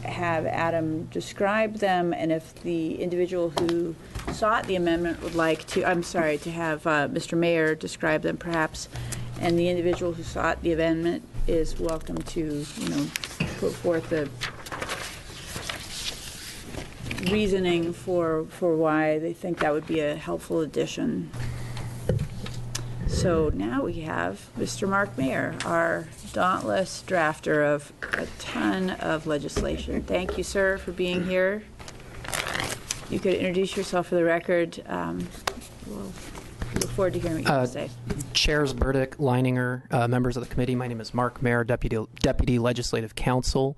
[SPEAKER 1] have Adam describe them, and if the individual who sought the amendment would like to, to have Mr. Mayor describe them perhaps, and the individual who sought the amendment is welcome to, put forth the reasoning for why they think that would be a helpful addition. So now we have Mr. Mark Mayer, our dauntless drafter of a ton of legislation. Thank you, sir, for being here. You could introduce yourself for the record. We'll look forward to hearing what you have to say.
[SPEAKER 12] Chairs Burdick, Leininger, members of the committee, my name is Mark Mayer, Deputy Legislative Counsel.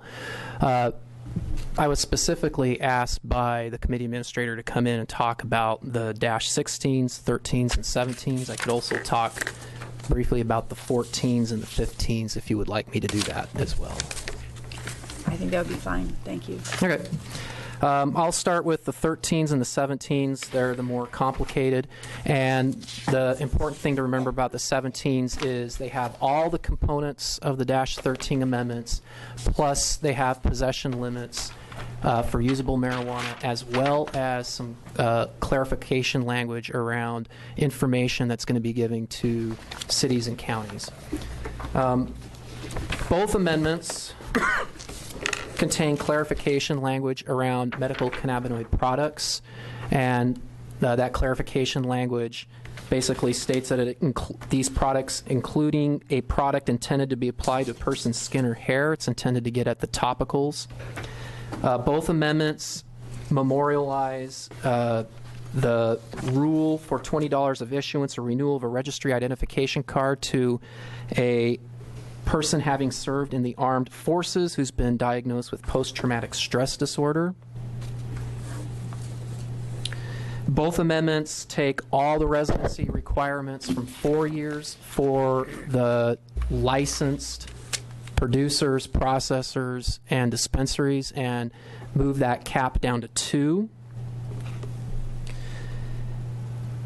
[SPEAKER 12] I was specifically asked by the committee administrator to come in and talk about the -16s, 13s, and 17s. I could also talk briefly about the 14s and the 15s if you would like me to do that as well.
[SPEAKER 1] I think that would be fine. Thank you.
[SPEAKER 12] Okay. I'll start with the 13s and the 17s. They're the more complicated. And the important thing to remember about the 17s is they have all the components of the -13 amendments, plus they have possession limits for usable marijuana, as well as some clarification language around information that's going to be given to cities and counties. Both amendments contain clarification language around medical cannabinoid products, and that clarification language basically states that these products, including a product intended to be applied to a person's skin or hair, it's intended to get at the topicals. Both amendments memorialize the rule for $20 of issuance or renewal of a registry identification card to a person having served in the armed forces who's been diagnosed with post-traumatic stress disorder. Both amendments take all the residency requirements from 4 years for the licensed producers, processors, and dispensaries and move that cap down to 2.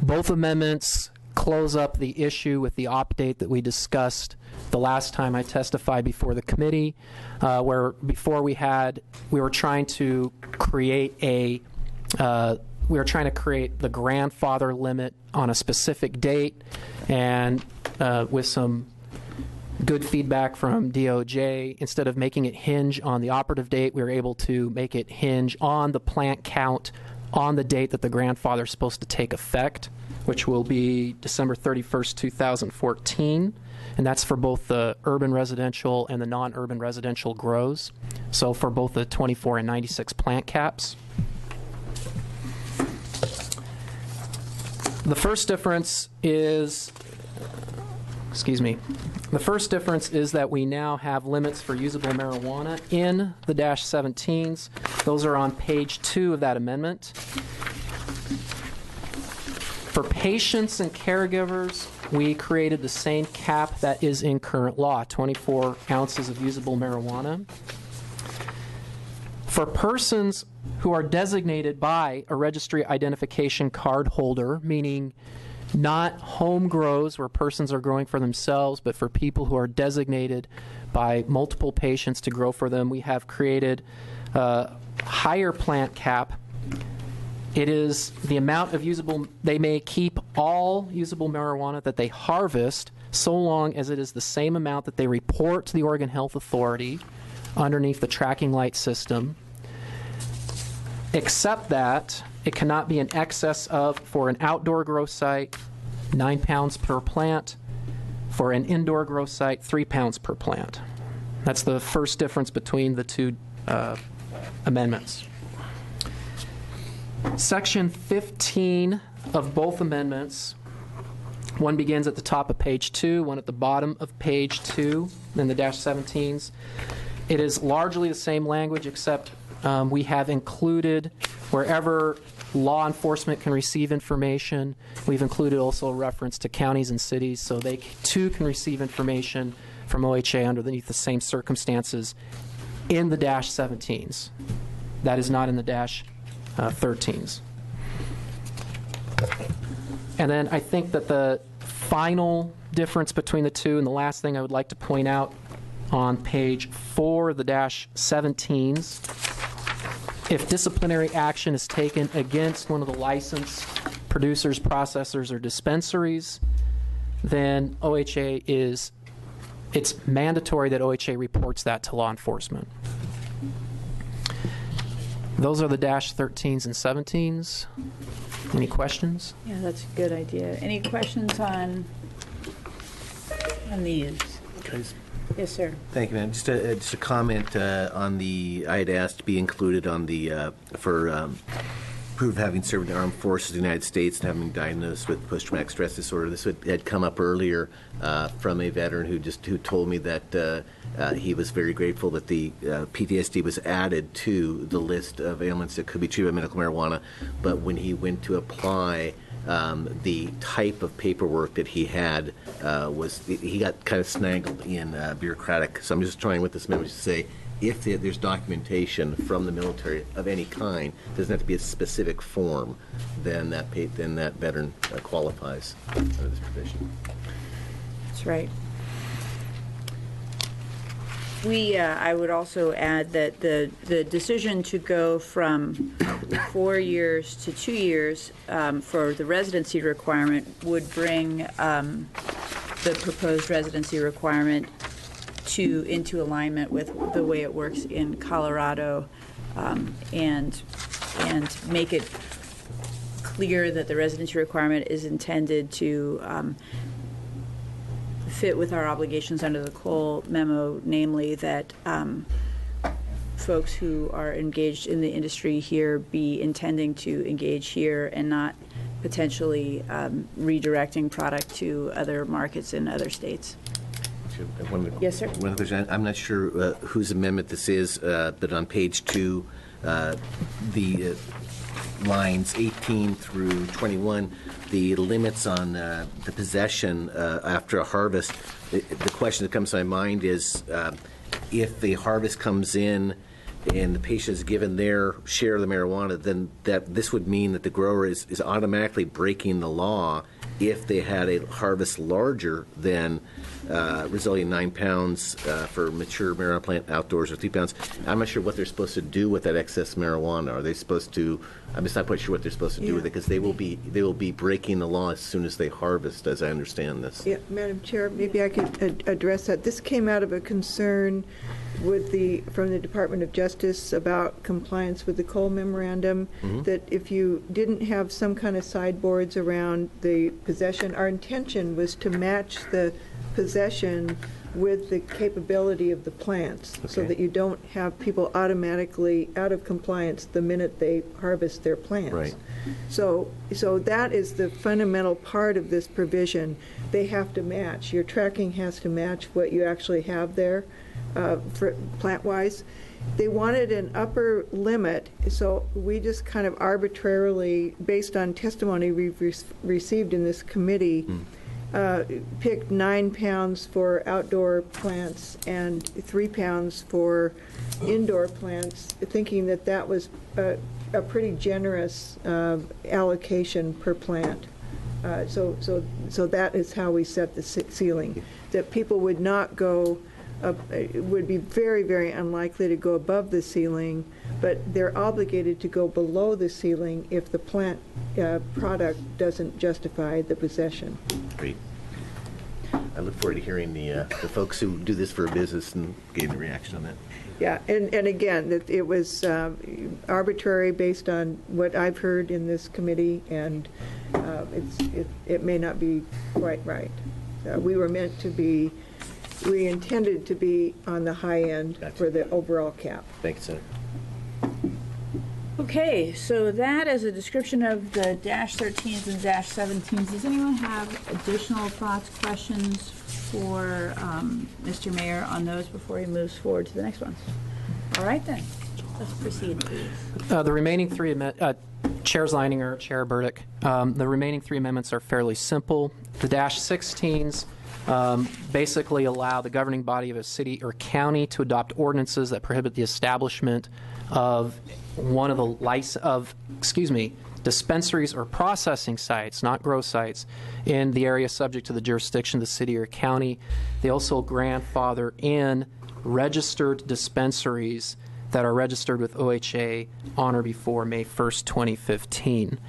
[SPEAKER 12] Both amendments close up the issue with the opt-date that we discussed the last time I testified before the committee, where before we were trying to create the grandfather limit on a specific date, and with some good feedback from DOJ, instead of making it hinge on the operative date, we were able to make it hinge on the plant count on the date that the grandfather is supposed to take effect, which will be December 31st, 2014. And that's for both the urban residential and the non-urban residential grows. So for both the 24 and 96 plant caps. The first difference is excuse me. The first difference is that we now have limits for usable marijuana in the -17s. Those are on page 2 of that amendment. For patients and caregivers, we created the same cap that is in current law, 24 ounces of usable marijuana. For persons who are designated by a registry identification card holder, meaning not home grows where persons are growing for themselves, but for people who are designated by multiple patients to grow for them, we have created a higher plant cap. It is the amount of usable, they may keep all usable marijuana that they harvest so long as it is the same amount that they report to the Oregon Health Authority underneath the tracking light system, except that it cannot be in excess of, for an outdoor grow site, 9 pounds per plant, for an indoor grow site, 3 pounds per plant. That's the first difference between the two amendments. Section 15 of both amendments, one begins at the top of page 2, one at the bottom of page 2 in the -17s. It is largely the same language, except we have included wherever law enforcement can receive information, we've included also a reference to counties and cities, so they too can receive information from OHA underneath the same circumstances in the -17s. That is not in the -13s. And then I think that the final difference between the two, and the last thing I would like to point out on page 4 of the -17s, if disciplinary action is taken against one of the licensed producers, processors, or dispensaries, then OHA it's mandatory that OHA reports that to law enforcement. Those are the -13s and 17s. Any questions?
[SPEAKER 1] Yeah, that's a good idea. Any questions on these? Yes, sir.
[SPEAKER 3] Thank you, ma'am. Just a comment on the, I had asked to be included on the, for proof of having served in the armed forces of the United States and having been diagnosed with post-traumatic stress disorder. This had come up earlier from a veteran who told me that he was very grateful that the PTSD was added to the list of ailments that could be treated by medical marijuana, but when he went to apply, the type of paperwork that he had he got kind of snaggled in bureaucratic. So I'm just trying with this amendment to say, if there's documentation from the military of any kind, it doesn't have to be a specific form, then that veteran qualifies under this provision.
[SPEAKER 1] That's right. I would also add that the decision to go from 4 years to 2 years for the residency requirement would bring the proposed residency requirement into alignment with the way it works in Colorado, and make it clear that the residency requirement is intended to fit with our obligations under the Cole memo, namely that folks who are engaged in the industry here be intending to engage here and not potentially redirecting product to other markets in other states. Yes, sir.
[SPEAKER 3] One other question. I'm not sure whose amendment this is, but on page 2, the lines 18 through 21, the limits on the possession after a harvest, the question that comes to my mind is if the harvest comes in and the patient is given their share of the marijuana, then this would mean that the grower is automatically breaking the law if they had a harvest larger than resulting in 9 pounds for mature marijuana plant outdoors, or 3 pounds. I'm not sure what they're supposed to do with that excess marijuana. Are they supposed to? I'm just not quite sure what they're supposed to do with it, because they will be breaking the law as soon as they harvest, as I understand this.
[SPEAKER 10] Yeah, Madam Chair, maybe I could address that. This came out of a concern from the Department of Justice about compliance with the Cole Memorandum, that if you didn't have some kind of sideboards around the possession, our intention was to match the possession with the capability of the plants, so
[SPEAKER 3] Okay.
[SPEAKER 10] that you don't have people automatically out of compliance the minute they harvest their plants.
[SPEAKER 3] Right.
[SPEAKER 10] So that is the fundamental part of this provision. They have to match. Your tracking has to match what you actually have there for plant-wise. They wanted an upper limit, so we just kind of arbitrarily, based on testimony we've received in this committee, picked 9 pounds for outdoor plants and 3 pounds for indoor plants, thinking that that was a pretty generous allocation per plant. So that is how we set the ceiling, that people would not go, it would be very, very unlikely to go above the ceiling, but they're obligated to go below the ceiling if the plant product doesn't justify the possession.
[SPEAKER 3] Great. I look forward to hearing the folks who do this for a business and getting the reaction on that.
[SPEAKER 10] Yeah, and again, that it was arbitrary based on what I've heard in this committee, and it may not be quite right. We intended to be on the high end for the overall cap.
[SPEAKER 3] Thank you, Senator.
[SPEAKER 1] Okay, so that is a description of the -13s and -17s. Does anyone have additional thoughts, questions for Mr. Mayor on those before he moves forward to the next one? All right then, let's proceed, please.
[SPEAKER 12] The remaining three, Chair Leininger, Chair Burdick, the remaining 3 amendments are fairly simple. The -16s basically allow the governing body of a city or county to adopt ordinances that prohibit the establishment of one of the dispensaries or processing sites, not grow sites, in the area subject to the jurisdiction of the city or county. They also grandfather in registered dispensaries that are registered with OHA on or before May 1st, 2015.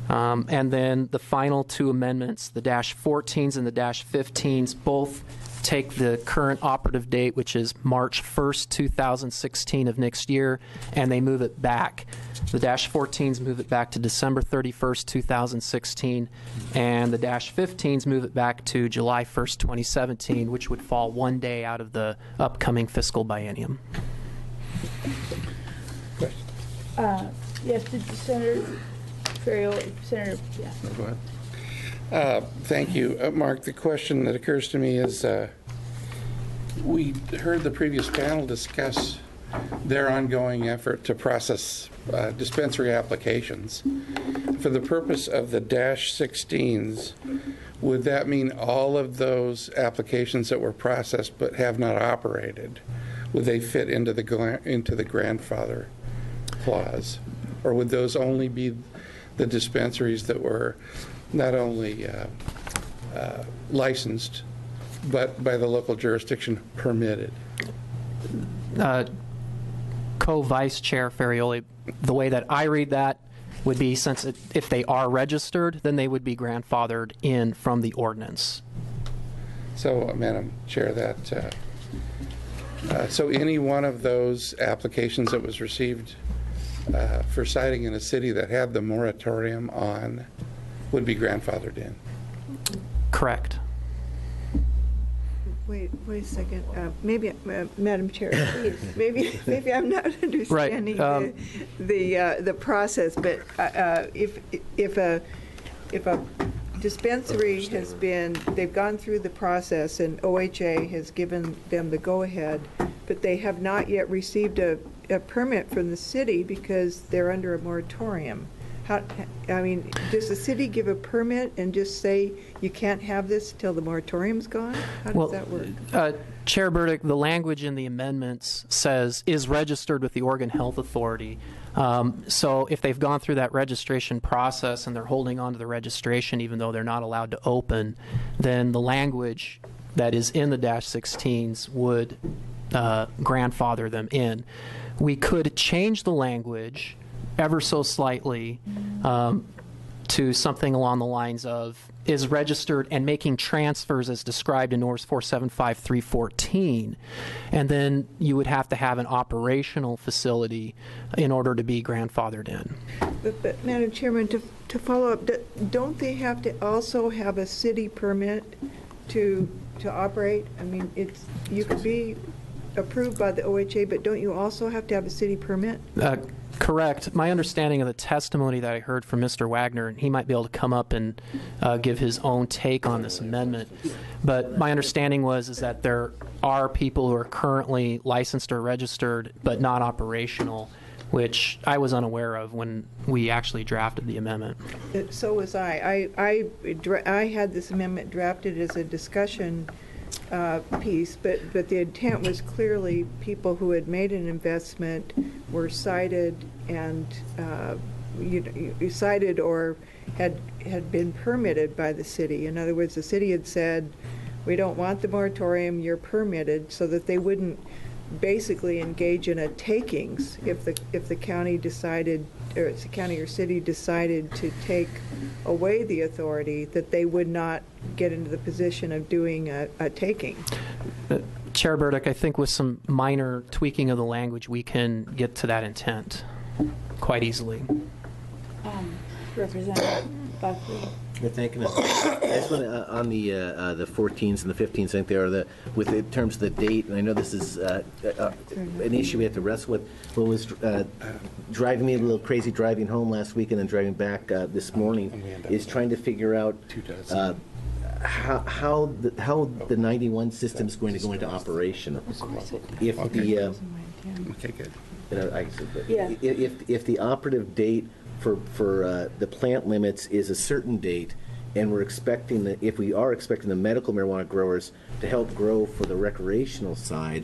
[SPEAKER 12] And then the final 2 amendments, the -14s and the -15s, both take the current operative date, which is March 1st, 2016 of next year, and they move it back. The -14s move it back to December 31st, 2016, and the -15s move it back to July 1st, 2017, which would fall 1 day out of the upcoming fiscal biennium.
[SPEAKER 1] Yes, Senator Ferrioli, Senator, yeah.
[SPEAKER 8] Go ahead. Thank you. Mark, the question that occurs to me is, we heard the previous panel discuss their ongoing effort to process dispensary applications. For the purpose of the -16s, would that mean all of those applications that were processed but have not operated, would they fit into the grandfather clause? Or would those only be the dispensaries that were not only licensed, but by the local jurisdiction permitted?
[SPEAKER 12] Co-Vice Chair Ferrioli, the way that I read that would be, since if they are registered, then they would be grandfathered in from the ordinance.
[SPEAKER 8] So, Madam Chair, that so any one of those applications that was received for siting in a city that had the moratorium on would be grandfathered in?
[SPEAKER 12] Correct.
[SPEAKER 10] Wait a second. Maybe, Madam Chair, please. Maybe I'm not understanding the process. But if a dispensary has been, they've gone through the process and OHA has given them the go-ahead, but they have not yet received a permit from the city because they're under a moratorium. Does the city give a permit and just say you can't have this till the moratorium's gone? How does that work?
[SPEAKER 12] Chair Burdick, the language in the amendments says is registered with the Oregon Health Authority. So if they've gone through that registration process and they're holding on to the registration even though they're not allowed to open, then the language that is in the -16s would grandfather them in. We could change the language ever so slightly to something along the lines of is registered and making transfers as described in ORS 475-314, and then you would have to have an operational facility in order to be grandfathered in.
[SPEAKER 10] But Madam Chairman, to follow up, don't they have to also have a city permit to to operate? I mean, you could be approved by the OHA, but don't you also have to have a city permit?
[SPEAKER 12] Correct. My understanding of the testimony that I heard from Mr. Wagner, he might be able to come up and give his own take on this amendment. But my understanding is that there are people who are currently licensed or registered but not operational, which I was unaware of when we actually drafted the amendment.
[SPEAKER 10] So was I. I had this amendment drafted as a discussion piece, but the intent was clearly people who had made an investment were cited and cited or had been permitted by the city. In other words, the city had said, we don't want the moratorium, you're permitted, so that they wouldn't basically engage in a takings if the county decided, or the county or city decided to take away the authority, that they would not get into the position of doing a taking.
[SPEAKER 12] Chair Burdick, I think with some minor tweaking of the language, we can get to that intent quite easily.
[SPEAKER 1] Representative Buckley.
[SPEAKER 3] Yeah, thank you. I just want to, on the 14s and the 15s, I think they are in terms of the date, and I know this is an issue we have to wrestle with. What was driving me a little crazy driving home last week and then driving back this morning is trying to figure out how the 91 system is going to go into operation. If the if the operative date for the plant limits is a certain date, and we're expecting if we are expecting the medical marijuana growers to help grow for the recreational side,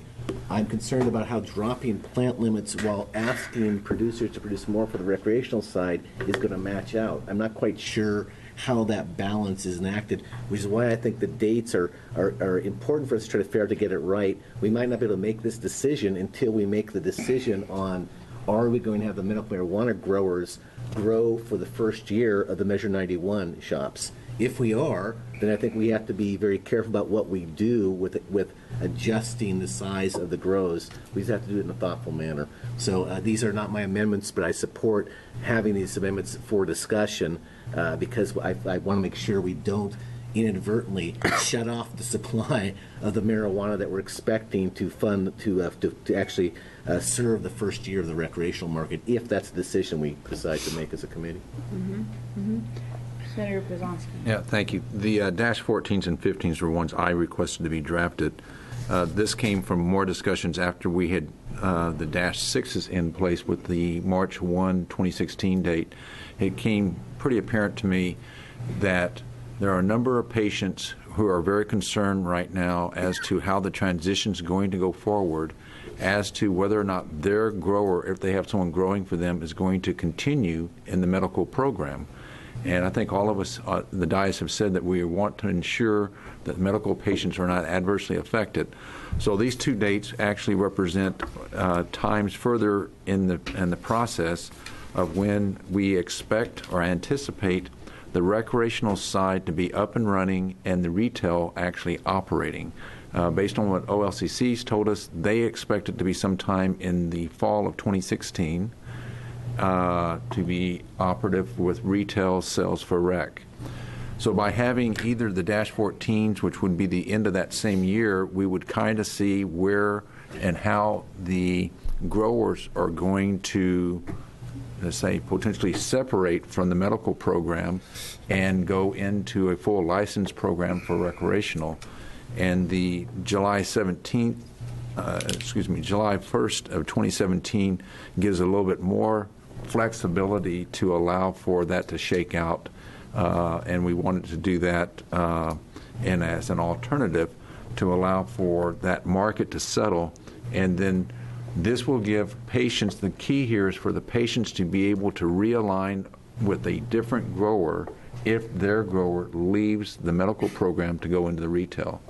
[SPEAKER 3] I'm concerned about how dropping plant limits while asking producers to produce more for the recreational side is going to match out. I'm not quite sure how that balance is enacted, which is why I think the dates are important for us to try to figure out to get it right. We might not be able to make this decision until we make the decision on, are we going to have the medical marijuana growers grow for the first year of the Measure 91 shops? If we are, then I think we have to be very careful about what we do with adjusting the size of the grows. We just have to do it in a thoughtful manner. So these are not my amendments, but I support having these amendments for discussion because I want to make sure we don't inadvertently shut off the supply of the marijuana that we're expecting to fund to actually serve the first year of the recreational market, if that's the decision we decide to make as a committee.
[SPEAKER 1] Mm-hmm. Mm-hmm. Senator Pazanski.
[SPEAKER 7] Yeah, thank you. The dash 14s and 15s were ones I requested to be drafted. This came from more discussions after we had the dash 6s in place with the March 1, 2016 date. It came pretty apparent to me that there are a number of patients who are very concerned right now as to how the transition is going to go forward, as to whether or not their grower, if they have someone growing for them, is going to continue in the medical program. And I think all of us, the dais, have said that we want to ensure that medical patients are not adversely affected. So these two dates actually represent times further in the process of when we expect or anticipate the recreational side to be up and running and the retail actually operating. Based on what OLCC's told us, they expect it to be sometime in the fall of 2016 to be operative with retail sales for rec. So by having either the dash 14s, which would be the end of that same year, we would kind of see where and how the growers are going to, let's say, potentially separate from the medical program and go into a full license program for recreational. And the July 1st of 2017 gives a little bit more flexibility to allow for that to shake out. And we wanted to do that and as an alternative to allow for that market to settle. And then this will give patients, the key here is for the patients to be able to realign with a different grower if their grower leaves the medical program to go into the retail.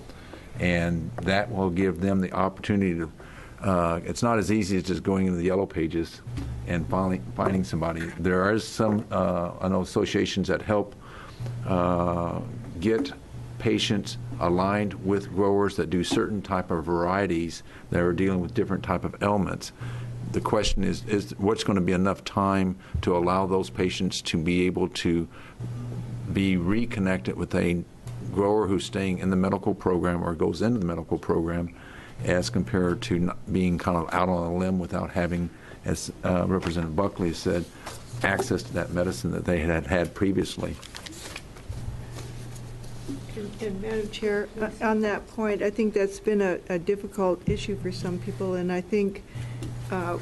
[SPEAKER 7] And that will give them the opportunity to, it's not as easy as just going into the yellow pages and finding somebody. There are some, I know, associations that help get patients aligned with growers that do certain type of varieties that are dealing with different type of ailments. The question is what's going to be enough time to allow those patients to be able to be reconnected with a grower who's staying in the medical program or goes into the medical program, as compared to being kind of out on a limb without having, as Representative Buckley said, access to that medicine that they had had previously.
[SPEAKER 10] And Madam Chair, on that point, I think that's been a difficult issue for some people, and I think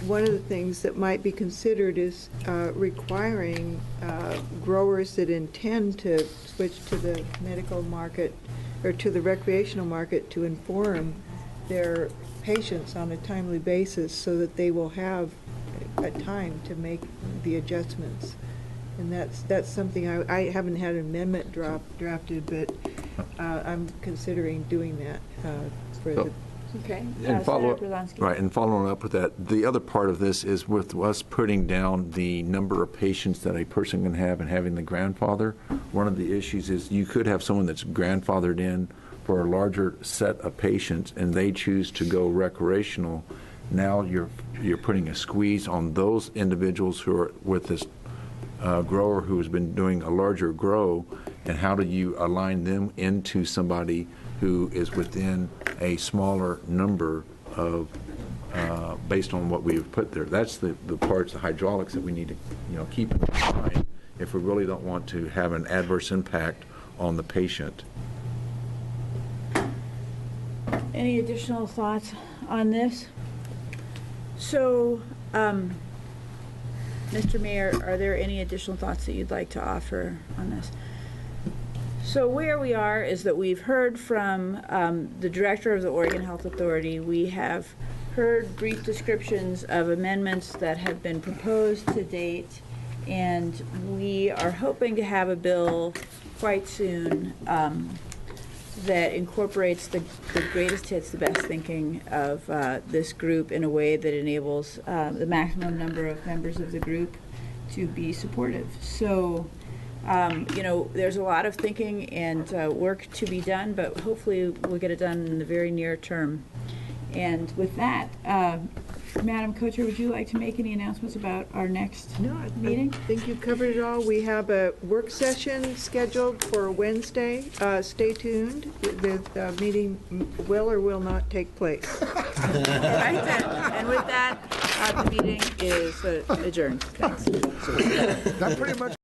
[SPEAKER 10] one of the things that might be considered is requiring growers that intend to switch to the medical market or to the recreational market to inform their patients on a timely basis so that they will have a time to make the adjustments. And that's something I haven't had an amendment drafted, but I'm considering doing that for the.
[SPEAKER 1] Okay.
[SPEAKER 7] And
[SPEAKER 1] Senator Brzezinski.
[SPEAKER 7] right, and following up with that, the other part of this is with us putting down the number of patients that a person can have and having the grandfather. One of the issues is you could have someone that's grandfathered in for a larger set of patients, and they choose to go recreational. Now you're putting a squeeze on those individuals who are with this grower who has been doing a larger grow, and how do you align them into somebody who is within a smaller number of, based on what we've put there. That's the parts, the hydraulics that we need to keep in mind if we really don't want to have an adverse impact on the patient.
[SPEAKER 1] Any additional thoughts on this? So, Mr. Mayor, are there any additional thoughts that you'd like to offer on this? So where we are is that we've heard from the director of the Oregon Health Authority. We have heard brief descriptions of amendments that have been proposed to date, and we are hoping to have a bill quite soon that incorporates the greatest hits, the best thinking of this group in a way that enables the maximum number of members of the group to be supportive. So, there's a lot of thinking and work to be done, but hopefully we'll get it done in the very near term. And with that, Madam Co-Chair, would you like to make any announcements about our next meeting?
[SPEAKER 10] I think you covered it all. We have a work session scheduled for Wednesday. Stay tuned. The meeting will or will not take place.
[SPEAKER 1] All right, then. And with that, the meeting is adjourned. Thanks.
[SPEAKER 5] That pretty much